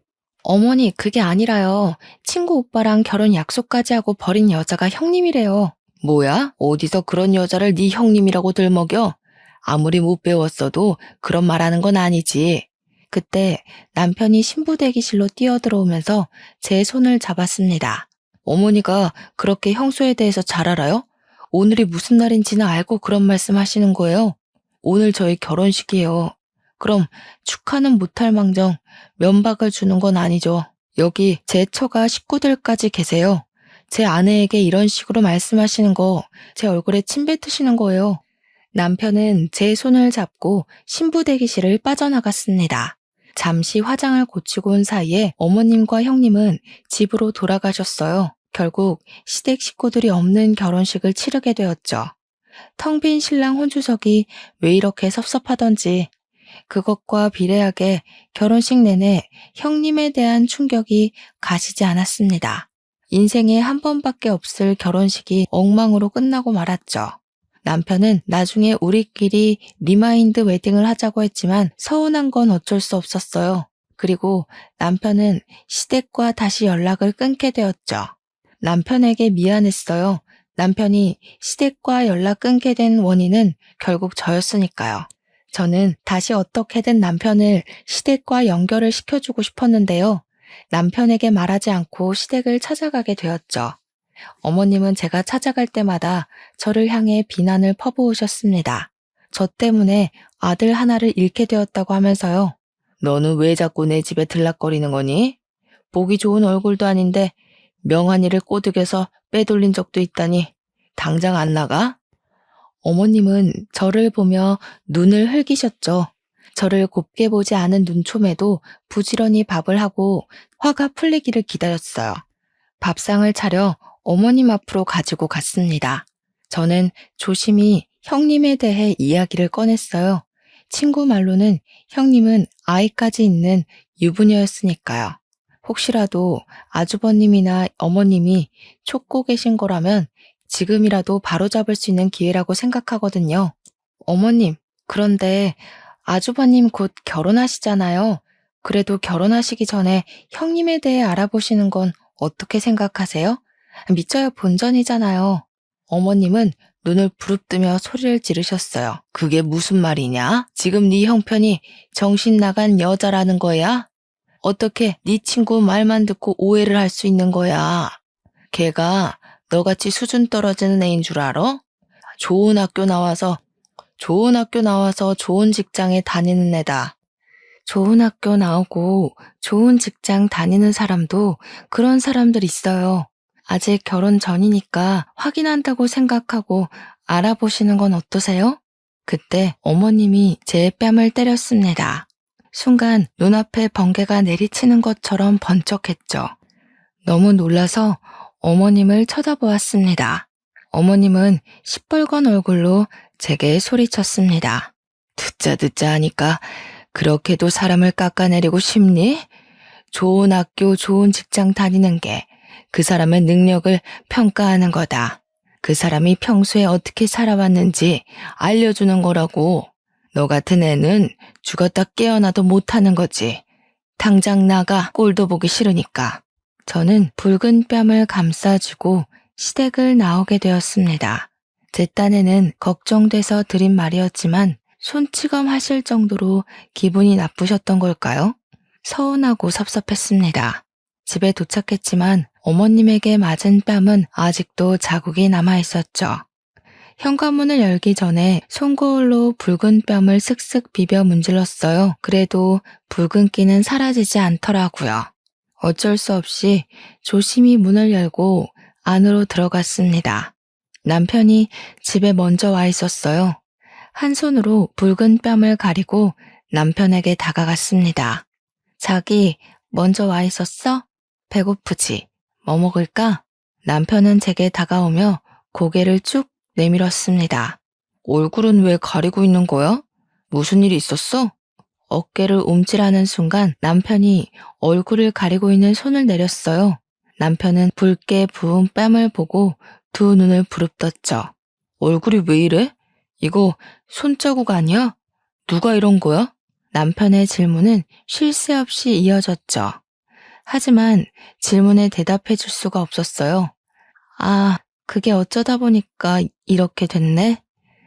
어머니, 그게 아니라요. 친구 오빠랑 결혼 약속까지 하고 버린 여자가 형님이래요. 뭐야? 어디서 그런 여자를 네 형님이라고 들먹여? 아무리 못 배웠어도 그런 말하는 건 아니지. 그때 남편이 신부 대기실로 뛰어들어오면서 제 손을 잡았습니다. 어머니가 그렇게 형수에 대해서 잘 알아요? 오늘이 무슨 날인지는 알고 그런 말씀 하시는 거예요? 오늘 저희 결혼식이에요. 그럼 축하는 못할 망정 면박을 주는 건 아니죠. 여기 제 처가 식구들까지 계세요. 제 아내에게 이런 식으로 말씀하시는 거 제 얼굴에 침 뱉으시는 거예요. 남편은 제 손을 잡고 신부 대기실을 빠져나갔습니다. 잠시 화장을 고치고 온 사이에 어머님과 형님은 집으로 돌아가셨어요. 결국 시댁 식구들이 없는 결혼식을 치르게 되었죠. 텅 빈 신랑 혼주석이 왜 이렇게 섭섭하던지 그것과 비례하게 결혼식 내내 형님에 대한 충격이 가시지 않았습니다. 인생에 한 번밖에 없을 결혼식이 엉망으로 끝나고 말았죠. 남편은 나중에 우리끼리 리마인드 웨딩을 하자고 했지만 서운한 건 어쩔 수 없었어요. 그리고 남편은 시댁과 다시 연락을 끊게 되었죠. 남편에게 미안했어요. 남편이 시댁과 연락 끊게 된 원인은 결국 저였으니까요. 저는 다시 어떻게든 남편을 시댁과 연결을 시켜주고 싶었는데요. 남편에게 말하지 않고 시댁을 찾아가게 되었죠. 어머님은 제가 찾아갈 때마다 저를 향해 비난을 퍼부으셨습니다. 저 때문에 아들 하나를 잃게 되었다고 하면서요. 너는 왜 자꾸 내 집에 들락거리는 거니? 보기 좋은 얼굴도 아닌데 명한이를 꼬드겨서 빼돌린 적도 있다니 당장 안 나가? 어머님은 저를 보며 눈을 흘기셨죠. 저를 곱게 보지 않은 눈초매도 부지런히 밥을 하고 화가 풀리기를 기다렸어요. 밥상을 차려 어머님 앞으로 가지고 갔습니다. 저는 조심히 형님에 대해 이야기를 꺼냈어요. 친구 말로는 형님은 아이까지 있는 유부녀였으니까요. 혹시라도 아주버님이나 어머님이 쫓고 계신 거라면 지금이라도 바로잡을 수 있는 기회라고 생각하거든요. 어머님, 그런데 아주버님 곧 결혼하시잖아요. 그래도 결혼하시기 전에 형님에 대해 알아보시는 건 어떻게 생각하세요? 미쳐야 본전이잖아요. 어머님은 눈을 부릅뜨며 소리를 지르셨어요. 그게 무슨 말이냐? 지금 네 형편이 정신 나간 여자라는 거야? 어떻게 네 친구 말만 듣고 오해를 할 수 있는 거야? 걔가 너같이 수준 떨어지는 애인 줄 알아? 좋은 학교 나와서 좋은 학교 나와서 좋은 직장에 다니는 애다. 좋은 학교 나오고 좋은 직장 다니는 사람도 그런 사람들 있어요. 아직 결혼 전이니까 확인한다고 생각하고 알아보시는 건 어떠세요? 그때 어머님이 제 뺨을 때렸습니다. 순간 눈앞에 번개가 내리치는 것처럼 번쩍했죠. 너무 놀라서 어머님을 쳐다보았습니다. 어머님은 시뻘건 얼굴로 제게 소리쳤습니다. 듣자 하니까 그렇게도 사람을 깎아내리고 싶니? 좋은 학교, 좋은 직장 다니는 게 그 사람의 능력을 평가하는 거다. 그 사람이 평소에 어떻게 살아왔는지 알려주는 거라고. 너 같은 애는 죽었다 깨어나도 못하는 거지. 당장 나가, 꼴도 보기 싫으니까. 저는 붉은 뺨을 감싸주고 시댁을 나오게 되었습니다. 제 딴에는 걱정돼서 드린 말이었지만 손찌검 하실 정도로 기분이 나쁘셨던 걸까요? 서운하고 섭섭했습니다. 집에 도착했지만 어머님에게 맞은 뺨은 아직도 자국이 남아 있었죠. 현관문을 열기 전에 손거울로 붉은 뺨을 슥슥 비벼 문질렀어요. 그래도 붉은기는 사라지지 않더라고요. 어쩔 수 없이 조심히 문을 열고 안으로 들어갔습니다. 남편이 집에 먼저 와 있었어요. 한 손으로 붉은 뺨을 가리고 남편에게 다가갔습니다. 자기 먼저 와 있었어? 배고프지? 뭐 먹을까? 남편은 제게 다가오며 고개를 쭉 내밀었습니다. 얼굴은 왜 가리고 있는 거야? 무슨 일이 있었어? 어깨를 움찔하는 순간 남편이 얼굴을 가리고 있는 손을 내렸어요. 남편은 붉게 부은 뺨을 보고 두 눈을 부릅떴죠. 얼굴이 왜 이래? 이거 손자국 아니야? 누가 이런 거야? 남편의 질문은 쉴 새 없이 이어졌죠. 하지만 질문에 대답해 줄 수가 없었어요. 아, 그게 어쩌다 보니까 이렇게 됐네?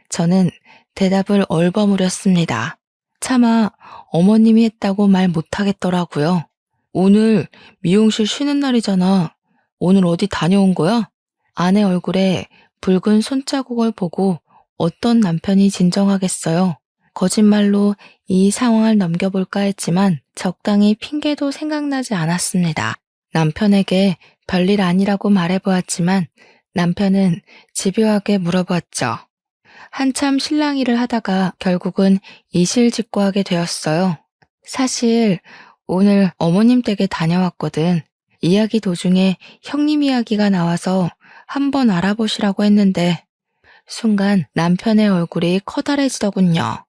저는 대답을 얼버무렸습니다. 차마 어머님이 했다고 말 못하겠더라고요. 오늘 미용실 쉬는 날이잖아. 오늘 어디 다녀온 거야? 아내 얼굴에 붉은 손자국을 보고 어떤 남편이 진정하겠어요. 거짓말로 이 상황을 넘겨볼까 했지만 적당히 핑계도 생각나지 않았습니다. 남편에게 별일 아니라고 말해보았지만 남편은 집요하게 물어봤죠. 한참 실랑이를 하다가 결국은 이실직고하게 되었어요. 사실 오늘 어머님 댁에 다녀왔거든. 이야기 도중에 형님 이야기가 나와서 한번 알아보시라고 했는데 순간 남편의 얼굴이 커다래지더군요.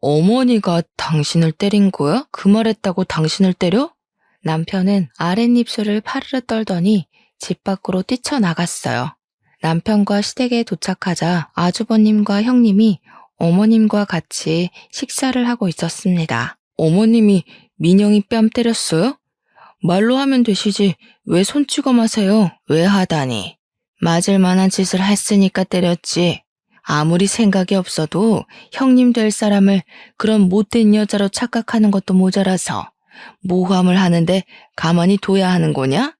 어머니가 당신을 때린 거야? 그 말했다고 당신을 때려? 남편은 아랫입술을 파르르 떨더니 집 밖으로 뛰쳐나갔어요. 남편과 시댁에 도착하자 아주버님과 형님이 어머님과 같이 식사를 하고 있었습니다. 어머님이 민영이 뺨 때렸어요? 말로 하면 되시지 왜 손찌검 하세요? 왜 하다니? 맞을 만한 짓을 했으니까 때렸지. 아무리 생각이 없어도 형님 될 사람을 그런 못된 여자로 착각하는 것도 모자라서 모함을 하는데 가만히 둬야 하는 거냐?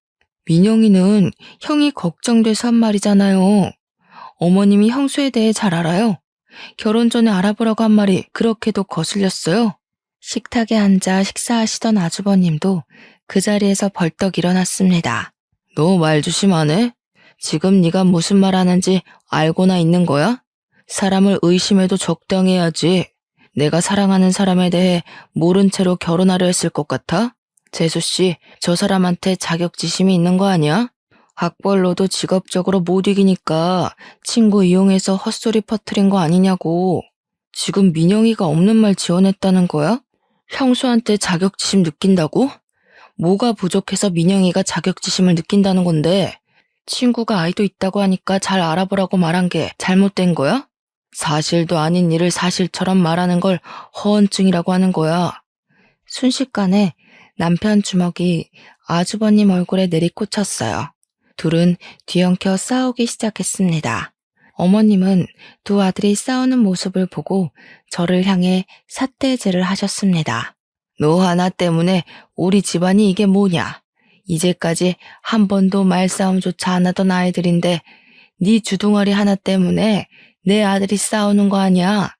민영이는 형이 걱정돼서 한 말이잖아요. 어머님이 형수에 대해 잘 알아요. 결혼 전에 알아보라고 한 말이 그렇게도 거슬렸어요. 식탁에 앉아 식사하시던 아주버님도 그 자리에서 벌떡 일어났습니다. 너 말 조심하네? 지금 네가 무슨 말 하는지 알고나 있는 거야? 사람을 의심해도 적당히 해야지. 내가 사랑하는 사람에 대해 모른 채로 결혼하려 했을 것 같아? 재수씨, 저 사람한테 자격지심이 있는 거 아니야? 학벌로도 직업적으로 못 이기니까 친구 이용해서 헛소리 퍼뜨린 거 아니냐고. 지금 민영이가 없는 말 지어냈다는 거야? 형수한테 자격지심 느낀다고? 뭐가 부족해서 민영이가 자격지심을 느낀다는 건데 친구가 아이도 있다고 하니까 잘 알아보라고 말한 게 잘못된 거야? 사실도 아닌 일을 사실처럼 말하는 걸 허언증이라고 하는 거야. 순식간에 남편 주먹이 아주버님 얼굴에 내리꽂혔어요. 둘은 뒤엉켜 싸우기 시작했습니다. 어머님은 두 아들이 싸우는 모습을 보고 저를 향해 삿대질을 하셨습니다. 너 하나 때문에 우리 집안이 이게 뭐냐? 이제까지 한 번도 말싸움조차 안 하던 아이들인데 네 주둥아리 하나 때문에 내 아들이 싸우는 거 아니야?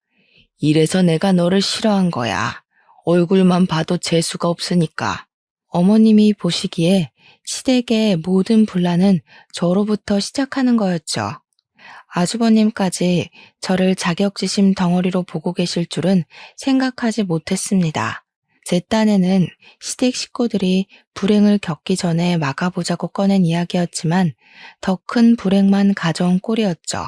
이래서 내가 너를 싫어한 거야. 얼굴만 봐도 재수가 없으니까. 어머님이 보시기에 시댁의 모든 분란은 저로부터 시작하는 거였죠. 아주버님까지 저를 자격지심 덩어리로 보고 계실 줄은 생각하지 못했습니다. 제 딴에는 시댁 식구들이 불행을 겪기 전에 막아보자고 꺼낸 이야기였지만 더 큰 불행만 가져온 꼴이었죠.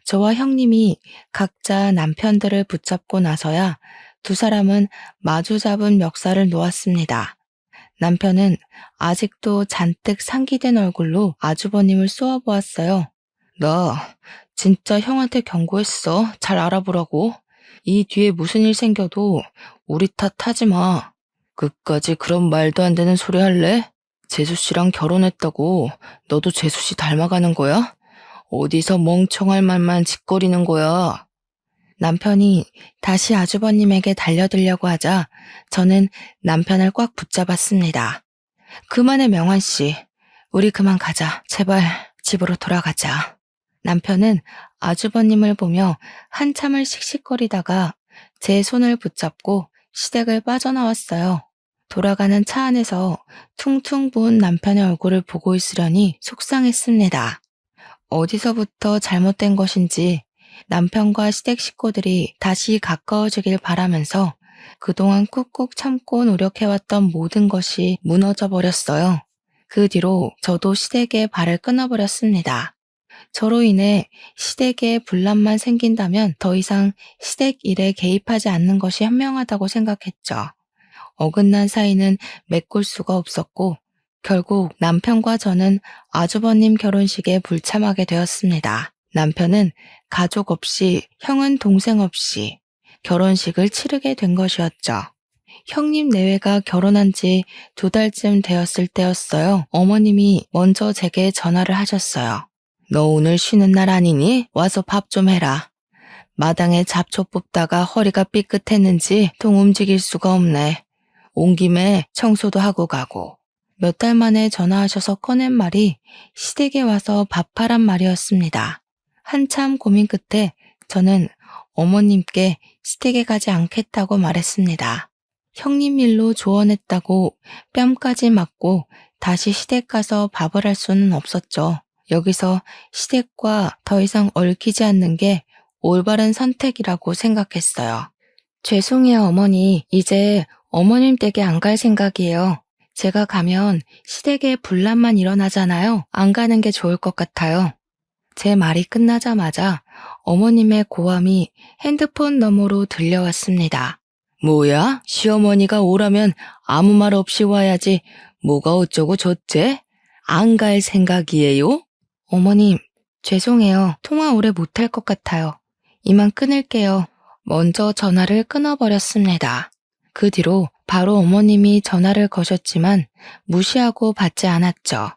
저와 형님이 각자 남편들을 붙잡고 나서야 두 사람은 마주 잡은 멱살을 놓았습니다. 남편은 아직도 잔뜩 상기된 얼굴로 아주버님을 쏘아보았어요. 나 진짜 형한테 경고했어. 잘 알아보라고. 이 뒤에 무슨 일 생겨도 우리 탓하지 마. 끝까지 그런 말도 안 되는 소리 할래? 재수 씨랑 결혼했다고 너도 재수 씨 닮아가는 거야? 어디서 멍청할 말만 짓거리는 거야? 남편이 다시 아주버님에게 달려들려고 하자 저는 남편을 꽉 붙잡았습니다. 그만해 명환 씨. 우리 그만 가자. 제발 집으로 돌아가자. 남편은 아주버님을 보며 한참을 씩씩거리다가 제 손을 붙잡고 시댁을 빠져나왔어요. 돌아가는 차 안에서 퉁퉁 부은 남편의 얼굴을 보고 있으려니 속상했습니다. 어디서부터 잘못된 것인지 남편과 시댁 식구들이 다시 가까워지길 바라면서 그동안 꾹꾹 참고 노력해왔던 모든 것이 무너져 버렸어요. 그 뒤로 저도 시댁에 발을 끊어버렸습니다. 저로 인해 시댁에 분란만 생긴다면 더 이상 시댁 일에 개입하지 않는 것이 현명하다고 생각했죠. 어긋난 사이는 메꿀 수가 없었고 결국 남편과 저는 아주버님 결혼식에 불참하게 되었습니다. 남편은 가족 없이, 형은 동생 없이 결혼식을 치르게 된 것이었죠. 형님 내외가 결혼한 지 2달쯤 되었을 때였어요. 어머님이 먼저 제게 전화를 하셨어요. 너 오늘 쉬는 날 아니니? 와서 밥 좀 해라. 마당에 잡초 뽑다가 허리가 삐끗했는지 통 움직일 수가 없네. 온 김에 청소도 하고 가고. 몇 달 만에 전화하셔서 꺼낸 말이 시댁에 와서 밥하란 말이었습니다. 한참 고민 끝에 저는 어머님께 시댁에 가지 않겠다고 말했습니다. 형님 일로 조언했다고 뺨까지 맞고 다시 시댁 가서 밥을 할 수는 없었죠. 여기서 시댁과 더 이상 얽히지 않는 게 올바른 선택이라고 생각했어요. 죄송해요, 어머니. 이제 어머님 댁에 안 갈 생각이에요. 제가 가면 시댁에 분란만 일어나잖아요. 안 가는 게 좋을 것 같아요. 제 말이 끝나자마자 어머님의 고함이 핸드폰 너머로 들려왔습니다. 뭐야? 시어머니가 오라면 아무 말 없이 와야지. 뭐가 어쩌고 저째? 안 갈 생각이에요? 어머님, 죄송해요. 통화 오래 못할 것 같아요. 이만 끊을게요. 먼저 전화를 끊어버렸습니다. 그 뒤로 바로 어머님이 전화를 거셨지만 무시하고 받지 않았죠.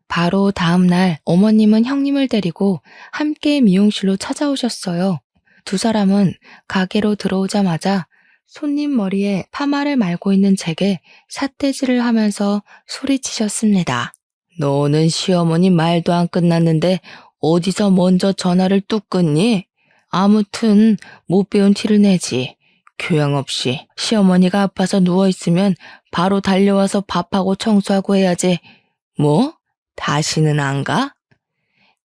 바로 다음 날 어머님은 형님을 데리고 함께 미용실로 찾아오셨어요. 두 사람은 가게로 들어오자마자 손님 머리에 파마를 말고 있는 제게 삿대질을 하면서 소리치셨습니다. 너는 시어머니 말도 안 끝났는데 어디서 먼저 전화를 뚝 끊니? 아무튼 못 배운 티를 내지. 교양 없이 시어머니가 아파서 누워있으면 바로 달려와서 밥하고 청소하고 해야지. 뭐? 다시는 안 가?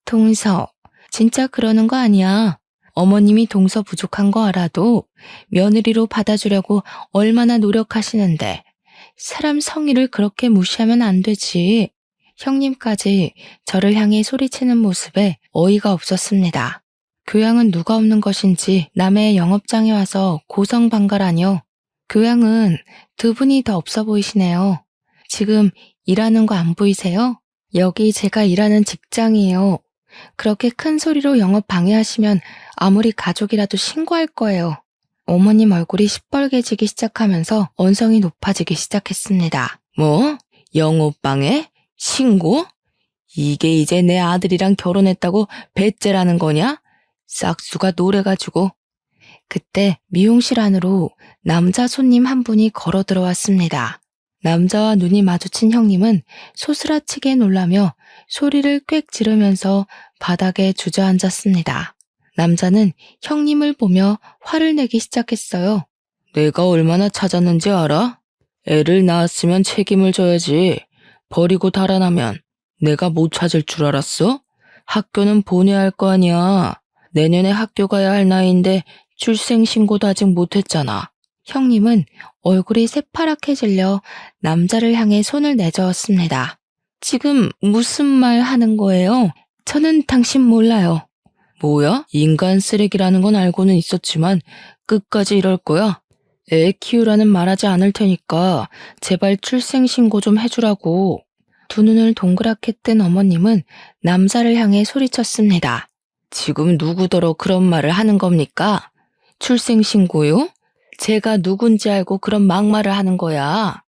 동서, 진짜 그러는 거 아니야. 어머님이 동서 부족한 거 알아도 며느리로 받아주려고 얼마나 노력하시는데 사람 성의를 그렇게 무시하면 안 되지. 형님까지 저를 향해 소리치는 모습에 어이가 없었습니다. 교양은 누가 없는 것인지 남의 영업장에 와서 고성방가라뇨. 교양은 두 분이 더 없어 보이시네요. 지금 일하는 거 안 보이세요? 여기 제가 일하는 직장이에요. 그렇게 큰 소리로 영업 방해하시면 아무리 가족이라도 신고할 거예요. 어머님 얼굴이 시뻘개지기 시작하면서 언성이 높아지기 시작했습니다. 뭐? 영업방해? 신고? 이게 이제 내 아들이랑 결혼했다고 배째라는 거냐? 싹수가 노래가지고. 그때 미용실 안으로 남자 손님 한 분이 걸어 들어왔습니다. 남자와 눈이 마주친 형님은 소스라치게 놀라며 소리를 꽥 지르면서 바닥에 주저앉았습니다. 남자는 형님을 보며 화를 내기 시작했어요. 내가 얼마나 찾았는지 알아? 애를 낳았으면 책임을 져야지. 버리고 달아나면 내가 못 찾을 줄 알았어? 학교는 보내야 할 거 아니야. 내년에 학교 가야 할 나이인데 출생신고도 아직 못했잖아. 형님은 얼굴이 새파랗게 질려 남자를 향해 손을 내저었습니다. 지금 무슨 말 하는 거예요? 저는 당신 몰라요. 뭐야? 인간 쓰레기라는 건 알고는 있었지만 끝까지 이럴 거야? 애 키우라는 말하지 않을 테니까 제발 출생신고 좀 해주라고. 두 눈을 동그랗게 뜬 어머님은 남자를 향해 소리쳤습니다. 지금 누구더러 그런 말을 하는 겁니까? 출생신고요? 제가 누군지 알고 그런 막말을 하는 거야.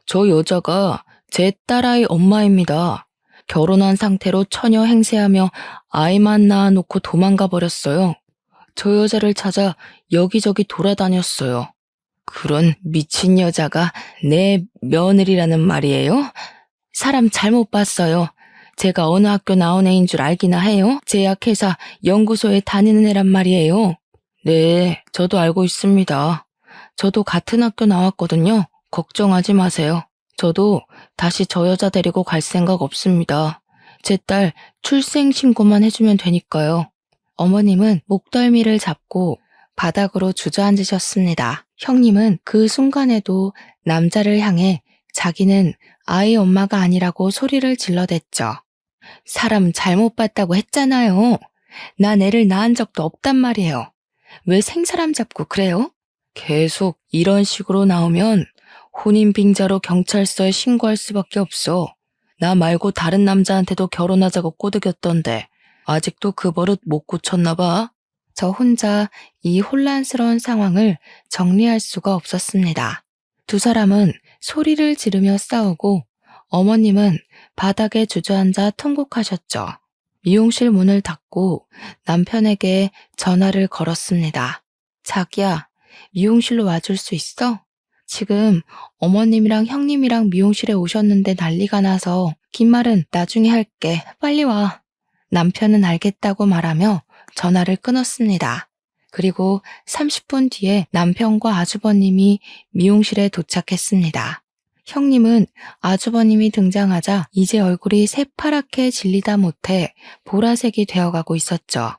저 여자가 제 딸아이 엄마입니다. 결혼한 상태로 처녀 행세하며 아이만 낳아놓고 도망가 버렸어요. 저 여자를 찾아 여기저기 돌아다녔어요. 그런 미친 여자가 내 며느리라는 말이에요? 사람 잘못 봤어요. 제가 어느 학교 나온 애인 줄 알기나 해요? 제약회사 연구소에 다니는 애란 말이에요. 네, 저도 알고 있습니다. 저도 같은 학교 나왔거든요. 걱정하지 마세요. 저도 다시 저 여자 데리고 갈 생각 없습니다. 제 딸 출생신고만 해주면 되니까요. 어머님은 목덜미를 잡고 바닥으로 주저앉으셨습니다. 형님은 그 순간에도 남자를 향해 자기는 아이 엄마가 아니라고 소리를 질러댔죠. 사람 잘못 봤다고 했잖아요. 난 애를 낳은 적도 없단 말이에요. 왜 생사람 잡고 그래요? 계속 이런 식으로 나오면 혼인빙자로 경찰서에 신고할 수밖에 없어. 나 말고 다른 남자한테도 결혼하자고 꼬드겼던데 아직도 그 버릇 못 고쳤나 봐. 저 혼자 이 혼란스러운 상황을 정리할 수가 없었습니다. 두 사람은 소리를 지르며 싸우고 어머님은 바닥에 주저앉아 통곡하셨죠. 미용실 문을 닫고 남편에게 전화를 걸었습니다. 자기야, 미용실로 와줄 수 있어? 지금 어머님이랑 형님이랑 미용실에 오셨는데 난리가 나서 긴 말은 나중에 할게. 빨리 와. 남편은 알겠다고 말하며 전화를 끊었습니다. 그리고 30분 뒤에 남편과 아주버님이 미용실에 도착했습니다. 형님은 아주버님이 등장하자 이제 얼굴이 새파랗게 질리다 못해 보라색이 되어가고 있었죠.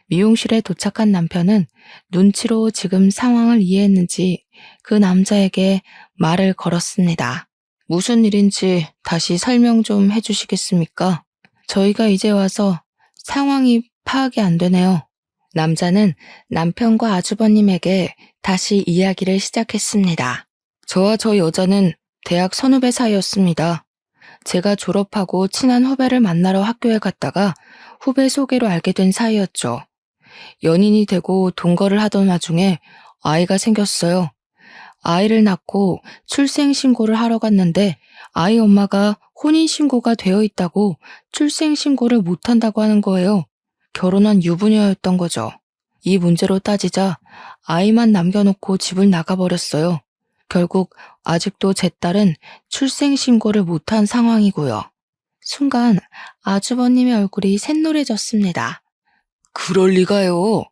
미용실에 도착한 남편은 눈치로 지금 상황을 이해했는지 그 남자에게 말을 걸었습니다. 무슨 일인지 다시 설명 좀 해주시겠습니까? 저희가 이제 와서 상황이 파악이 안 되네요. 남자는 남편과 아주버님에게 다시 이야기를 시작했습니다. 저와 저 여자는 대학 선후배 사이였습니다. 제가 졸업하고 친한 후배를 만나러 학교에 갔다가 후배 소개로 알게 된 사이였죠. 연인이 되고 동거를 하던 와중에 아이가 생겼어요. 아이를 낳고 출생신고를 하러 갔는데 아이 엄마가 혼인신고가 되어 있다고 출생신고를 못한다고 하는 거예요. 결혼한 유부녀였던 거죠. 이 문제로 따지자 아이만 남겨놓고 집을 나가버렸어요. 결국 아직도 제 딸은 출생신고를 못한 상황이고요. 순간 아주버님의 얼굴이 샛노래졌습니다. 그럴 리가요.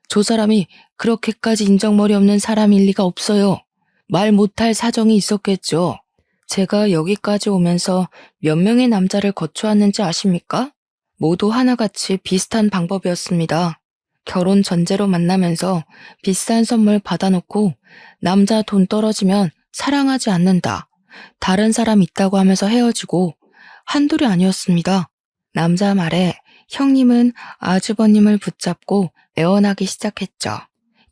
저 사람이 그렇게까지 인정머리 없는 사람일 리가 없어요. 말 못할 사정이 있었겠죠. 제가 여기까지 오면서 몇 명의 남자를 거쳐왔는지 아십니까? 모두 하나같이 비슷한 방법이었습니다. 결혼 전제로 만나면서 비싼 선물 받아놓고 남자 돈 떨어지면 사랑하지 않는다. 다른 사람 있다고 하면서 헤어지고 한둘이 아니었습니다. 남자 말에 형님은 아주버님을 붙잡고 애원하기 시작했죠.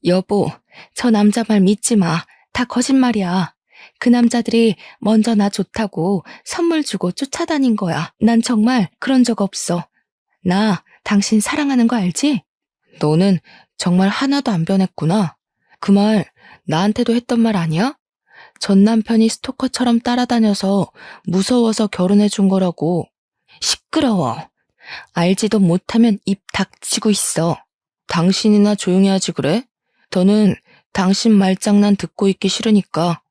여보, 저 남자 말 믿지 마. 다 거짓말이야. 그 남자들이 먼저 나 좋다고 선물 주고 쫓아다닌 거야. 난 정말 그런 적 없어. 나 당신 사랑하는 거 알지? 너는 정말 하나도 안 변했구나. 그 말 나한테도 했던 말 아니야? 전 남편이 스토커처럼 따라다녀서 무서워서 결혼해 준 거라고. 시끄러워. 알지도 못하면 입 닥치고 있어. 당신이나 조용히 하지 그래? 더는 당신 말장난 듣고 있기 싫으니까.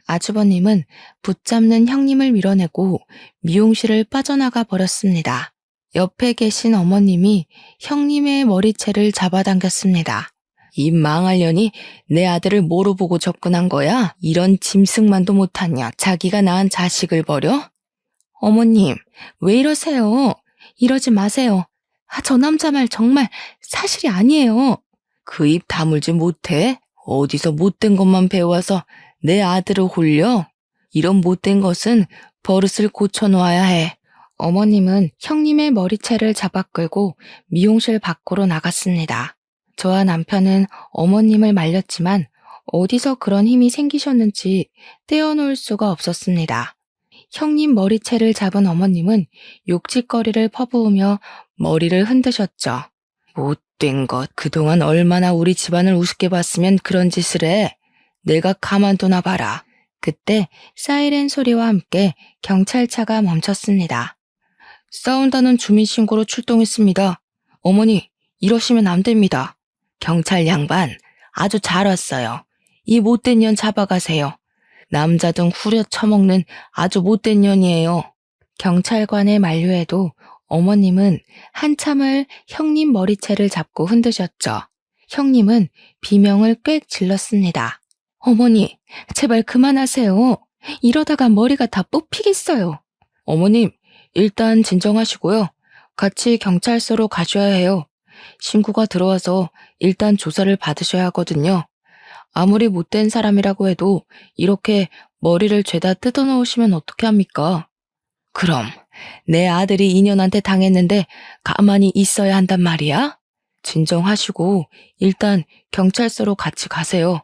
아주버님은 붙잡는 형님을 밀어내고 미용실을 빠져나가 버렸습니다. 옆에 계신 어머님이 형님의 머리채를 잡아당겼습니다. 이 망할년이 내 아들을 뭐로 보고 접근한 거야? 이런 짐승만도 못하냐? 자기가 낳은 자식을 버려? 어머님, 왜 이러세요? 이러지 마세요. 저 남자 말 정말 사실이 아니에요. 그 입 다물지 못해? 어디서 못된 것만 배워서 내 아들을 홀려? 이런 못된 것은 버릇을 고쳐놓아야 해. 어머님은 형님의 머리채를 잡아 끌고 미용실 밖으로 나갔습니다. 저와 남편은 어머님을 말렸지만 어디서 그런 힘이 생기셨는지 떼어놓을 수가 없었습니다. 형님 머리채를 잡은 어머님은 욕짓거리를 퍼부으며 머리를 흔드셨죠. 못된 것, 그동안 얼마나 우리 집안을 우습게 봤으면 그런 짓을 해. 내가 가만두나 봐라. 그때 사이렌 소리와 함께 경찰차가 멈췄습니다. 싸운다는 주민신고로 출동했습니다. 어머니, 이러시면 안 됩니다. 경찰 양반, 아주 잘 왔어요. 이 못된 년 잡아가세요. 남자 등 후려쳐먹는 아주 못된 년이에요. 경찰관의 만류에도 어머님은 한참을 형님 머리채를 잡고 흔드셨죠. 형님은 비명을 꽥 질렀습니다. 어머니, 제발 그만하세요. 이러다가 머리가 다 뽑히겠어요. 어머님, 일단 진정하시고요. 같이 경찰서로 가셔야 해요. 신고가 들어와서 일단 조사를 받으셔야 하거든요. 아무리 못된 사람이라고 해도 이렇게 머리를 죄다 뜯어놓으시면 어떻게 합니까? 그럼 내 아들이 인연한테 당했는데 가만히 있어야 한단 말이야? 진정하시고 일단 경찰서로 같이 가세요.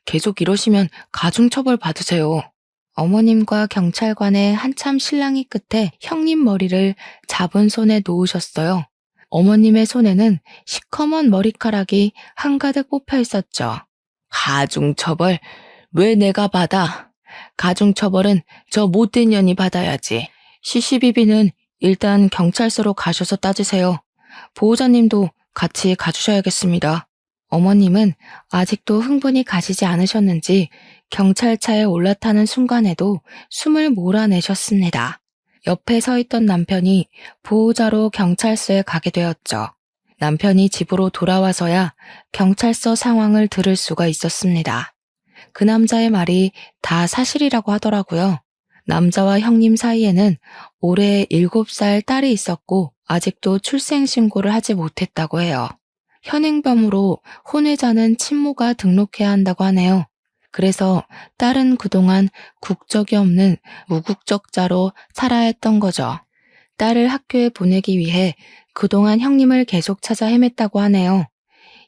계속 이러시면 가중처벌 받으세요. 어머님과 경찰관의 한참 실랑이 끝에 형님 머리를 잡은 손에 놓으셨어요. 어머님의 손에는 시커먼 머리카락이 한가득 뽑혀 있었죠. 가중처벌? 왜 내가 받아? 가중처벌은 저 못된 년이 받아야지. CCBB는 일단 경찰서로 가셔서 따지세요. 보호자님도 같이 가주셔야겠습니다. 어머님은 아직도 흥분이 가시지 않으셨는지 경찰차에 올라타는 순간에도 숨을 몰아내셨습니다. 옆에 서 있던 남편이 보호자로 경찰서에 가게 되었죠. 남편이 집으로 돌아와서야 경찰서 상황을 들을 수가 있었습니다. 그 남자의 말이 다 사실이라고 하더라고요. 남자와 형님 사이에는 올해 7살 딸이 있었고 아직도 출생신고를 하지 못했다고 해요. 현행범으로 혼외자는 친모가 등록해야 한다고 하네요. 그래서 딸은 그동안 국적이 없는 무국적자로 살아야 했던 거죠. 딸을 학교에 보내기 위해 그동안 형님을 계속 찾아 헤맸다고 하네요.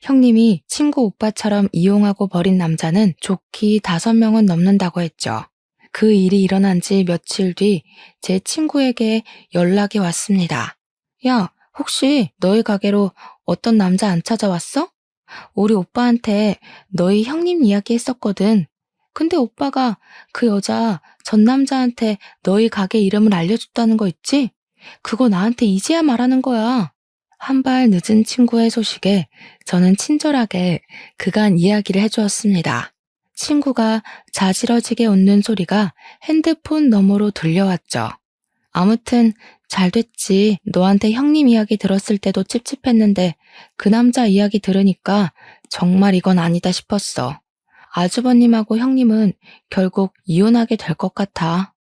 형님이 친구 오빠처럼 이용하고 버린 남자는 좋기 5명은 넘는다고 했죠. 그 일이 일어난 지 며칠 뒤 제 친구에게 연락이 왔습니다. 야, 혹시 너희 가게로 어떤 남자 안 찾아왔어? 우리 오빠한테 너희 형님 이야기 했었거든. 근데 오빠가 그 여자 전 남자한테 너희 가게 이름을 알려줬다는 거 있지? 그거 나한테 이제야 말하는 거야. 한 발 늦은 친구의 소식에 저는 친절하게 그간 이야기를 해주었습니다. 친구가 자지러지게 웃는 소리가 핸드폰 너머로 들려왔죠. 아무튼 잘 됐지. 너한테 형님 이야기 들었을 때도 찝찝했는데 그 남자 이야기 들으니까 정말 이건 아니다 싶었어. 아주버님하고 형님은 결국 이혼하게 될 것 같아.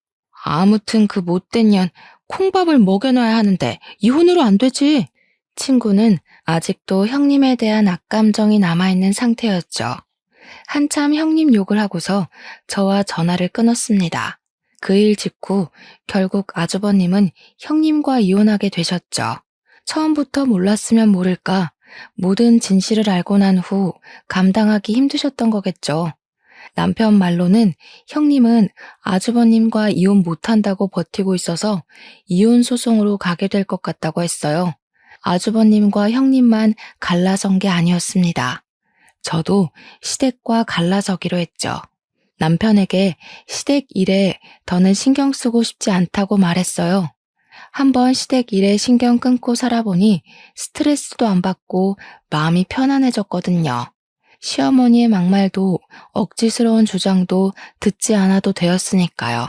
아무튼 그 못된 년 콩밥을 먹여놔야 하는데 이혼으로 안 되지. 친구는 아직도 형님에 대한 악감정이 남아있는 상태였죠. 한참 형님 욕을 하고서 저와 전화를 끊었습니다. 그 일 직후 결국 아주버님은 형님과 이혼하게 되셨죠. 처음부터 몰랐으면 모를까 모든 진실을 알고 난 후 감당하기 힘드셨던 거겠죠. 남편 말로는 형님은 아주버님과 이혼 못한다고 버티고 있어서 이혼 소송으로 가게 될 것 같다고 했어요. 아주버님과 형님만 갈라선 게 아니었습니다. 저도 시댁과 갈라서기로 했죠. 남편에게 시댁 일에 더는 신경 쓰고 싶지 않다고 말했어요. 한번 시댁 일에 신경 끊고 살아보니 스트레스도 안 받고 마음이 편안해졌거든요. 시어머니의 막말도 억지스러운 주장도 듣지 않아도 되었으니까요.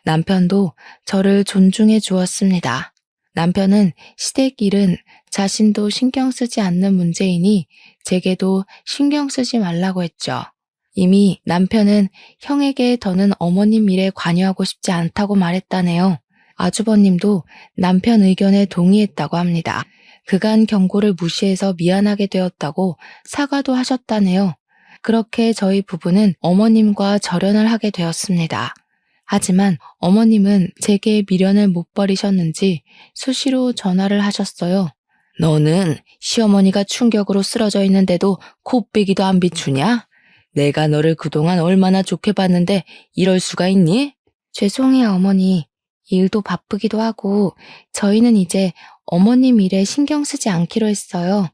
남편도 저를 존중해 주었습니다. 남편은 시댁 일은 자신도 신경 쓰지 않는 문제이니 제게도 신경 쓰지 말라고 했죠. 이미 남편은 형에게 더는 어머님 일에 관여하고 싶지 않다고 말했다네요. 아주버님도 남편 의견에 동의했다고 합니다. 그간 경고를 무시해서 미안하게 되었다고 사과도 하셨다네요. 그렇게 저희 부부는 어머님과 절연을 하게 되었습니다. 하지만 어머님은 제게 미련을 못 버리셨는지 수시로 전화를 하셨어요. 너는 시어머니가 충격으로 쓰러져 있는데도 코빼기도 안 비추냐? 내가 너를 그동안 얼마나 좋게 봤는데 이럴 수가 있니? 죄송해요, 어머니. 일도 바쁘기도 하고 저희는 이제 어머님 일에 신경 쓰지 않기로 했어요.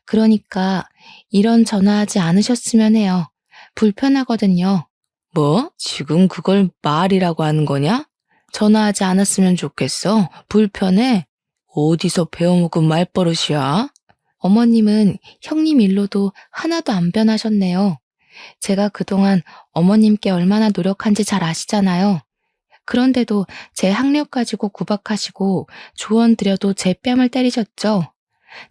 그러니까 이런 전화하지 않으셨으면 해요. 불편하거든요. 뭐? 지금 그걸 말이라고 하는 거냐? 전화하지 않았으면 좋겠어. 불편해? 어디서 배워먹은 말버릇이야? 어머님은 형님 일로도 하나도 안 변하셨네요. 제가 그동안 어머님께 얼마나 노력한지 잘 아시잖아요. 그런데도 제 학력 가지고 구박하시고 조언 드려도 제 뺨을 때리셨죠.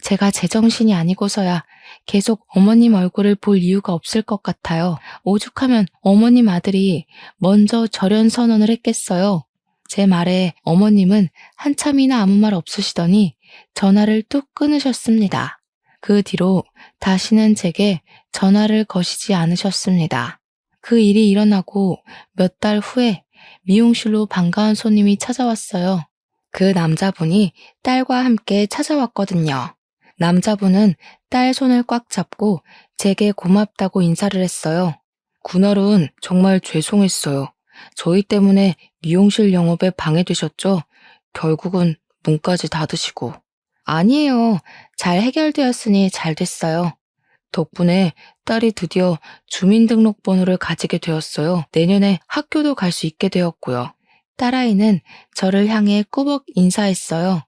제가 제정신이 아니고서야 계속 어머님 얼굴을 볼 이유가 없을 것 같아요. 오죽하면 어머님 아들이 먼저 절연 선언을 했겠어요. 제 말에 어머님은 한참이나 아무 말 없으시더니 전화를 뚝 끊으셨습니다. 그 뒤로 다시는 제게 전화를 거시지 않으셨습니다. 그 일이 일어나고 몇 달 후에 미용실로 반가운 손님이 찾아왔어요. 그 남자분이 딸과 함께 찾아왔거든요. 남자분은 딸 손을 꽉 잡고 제게 고맙다고 인사를 했어요. 그날은 정말 죄송했어요. 저희 때문에 미용실 영업에 방해되셨죠? 결국은 문까지 닫으시고. 아니에요. 잘 해결되었으니 잘 됐어요. 덕분에 딸이 드디어 주민등록번호를 가지게 되었어요. 내년에 학교도 갈 수 있게 되었고요. 딸아이는 저를 향해 꾸벅 인사했어요.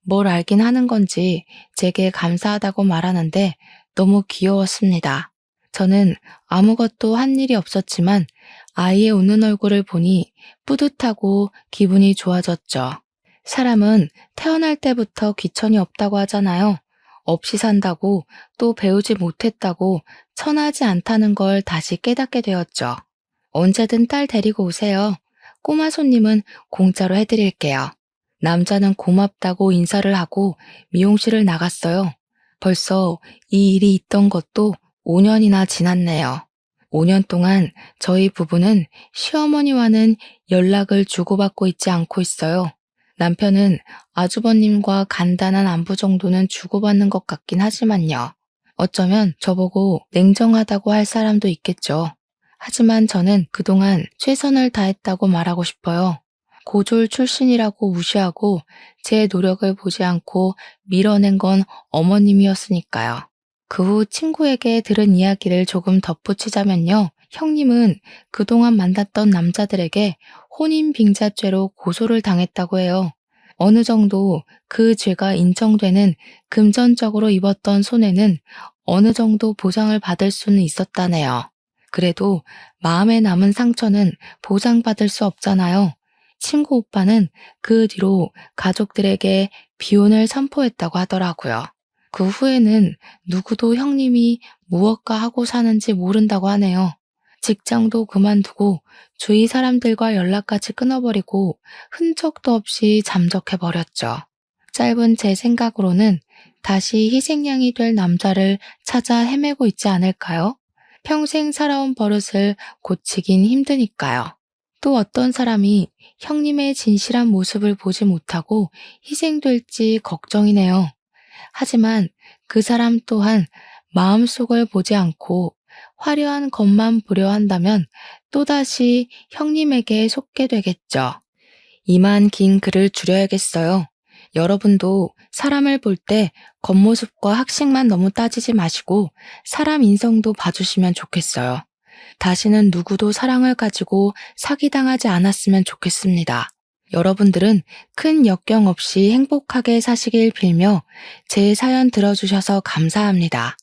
뭘 알긴 하는 건지 제게 감사하다고 말하는데 너무 귀여웠습니다. 저는 아무것도 한 일이 없었지만 아이의 웃는 얼굴을 보니 뿌듯하고 기분이 좋아졌죠. 사람은 태어날 때부터 귀천이 없다고 하잖아요. 없이 산다고 또 배우지 못했다고 천하지 않다는 걸 다시 깨닫게 되었죠. 언제든 딸 데리고 오세요. 꼬마 손님은 공짜로 해드릴게요. 남자는 고맙다고 인사를 하고 미용실을 나갔어요. 벌써 이 일이 있던 것도 5년이나 지났네요. 5년 동안 저희 부부는 시어머니와는 연락을 주고받고 있지 않고 있어요. 남편은 아주버님과 간단한 안부 정도는 주고받는 것 같긴 하지만요. 어쩌면 저보고 냉정하다고 할 사람도 있겠죠. 하지만 저는 그동안 최선을 다했다고 말하고 싶어요. 고졸 출신이라고 무시하고 제 노력을 보지 않고 밀어낸 건 어머님이었으니까요. 그 후 친구에게 들은 이야기를 조금 덧붙이자면요. 형님은 그동안 만났던 남자들에게 혼인빙자죄로 고소를 당했다고 해요. 어느 정도 그 죄가 인정되는 금전적으로 입었던 손해는 어느 정도 보상을 받을 수는 있었다네요. 그래도 마음에 남은 상처는 보상받을 수 없잖아요. 친구 오빠는 그 뒤로 가족들에게 비혼을 선포했다고 하더라고요. 그 후에는 누구도 형님이 무엇가 하고 사는지 모른다고 하네요. 직장도 그만두고 주위 사람들과 연락까지 끊어버리고 흔적도 없이 잠적해버렸죠. 짧은 제 생각으로는 다시 희생양이 될 남자를 찾아 헤매고 있지 않을까요? 평생 살아온 버릇을 고치긴 힘드니까요. 또 어떤 사람이 형님의 진실한 모습을 보지 못하고 희생될지 걱정이네요. 하지만 그 사람 또한 마음속을 보지 않고 화려한 것만 보려 한다면 또다시 형님에게 속게 되겠죠. 이만 긴 글을 줄여야겠어요. 여러분도 사람을 볼 때 겉모습과 학식만 너무 따지지 마시고 사람 인성도 봐주시면 좋겠어요. 다시는 누구도 사랑을 가지고 사기당하지 않았으면 좋겠습니다. 여러분들은 큰 역경 없이 행복하게 사시길 빌며 제 사연 들어주셔서 감사합니다.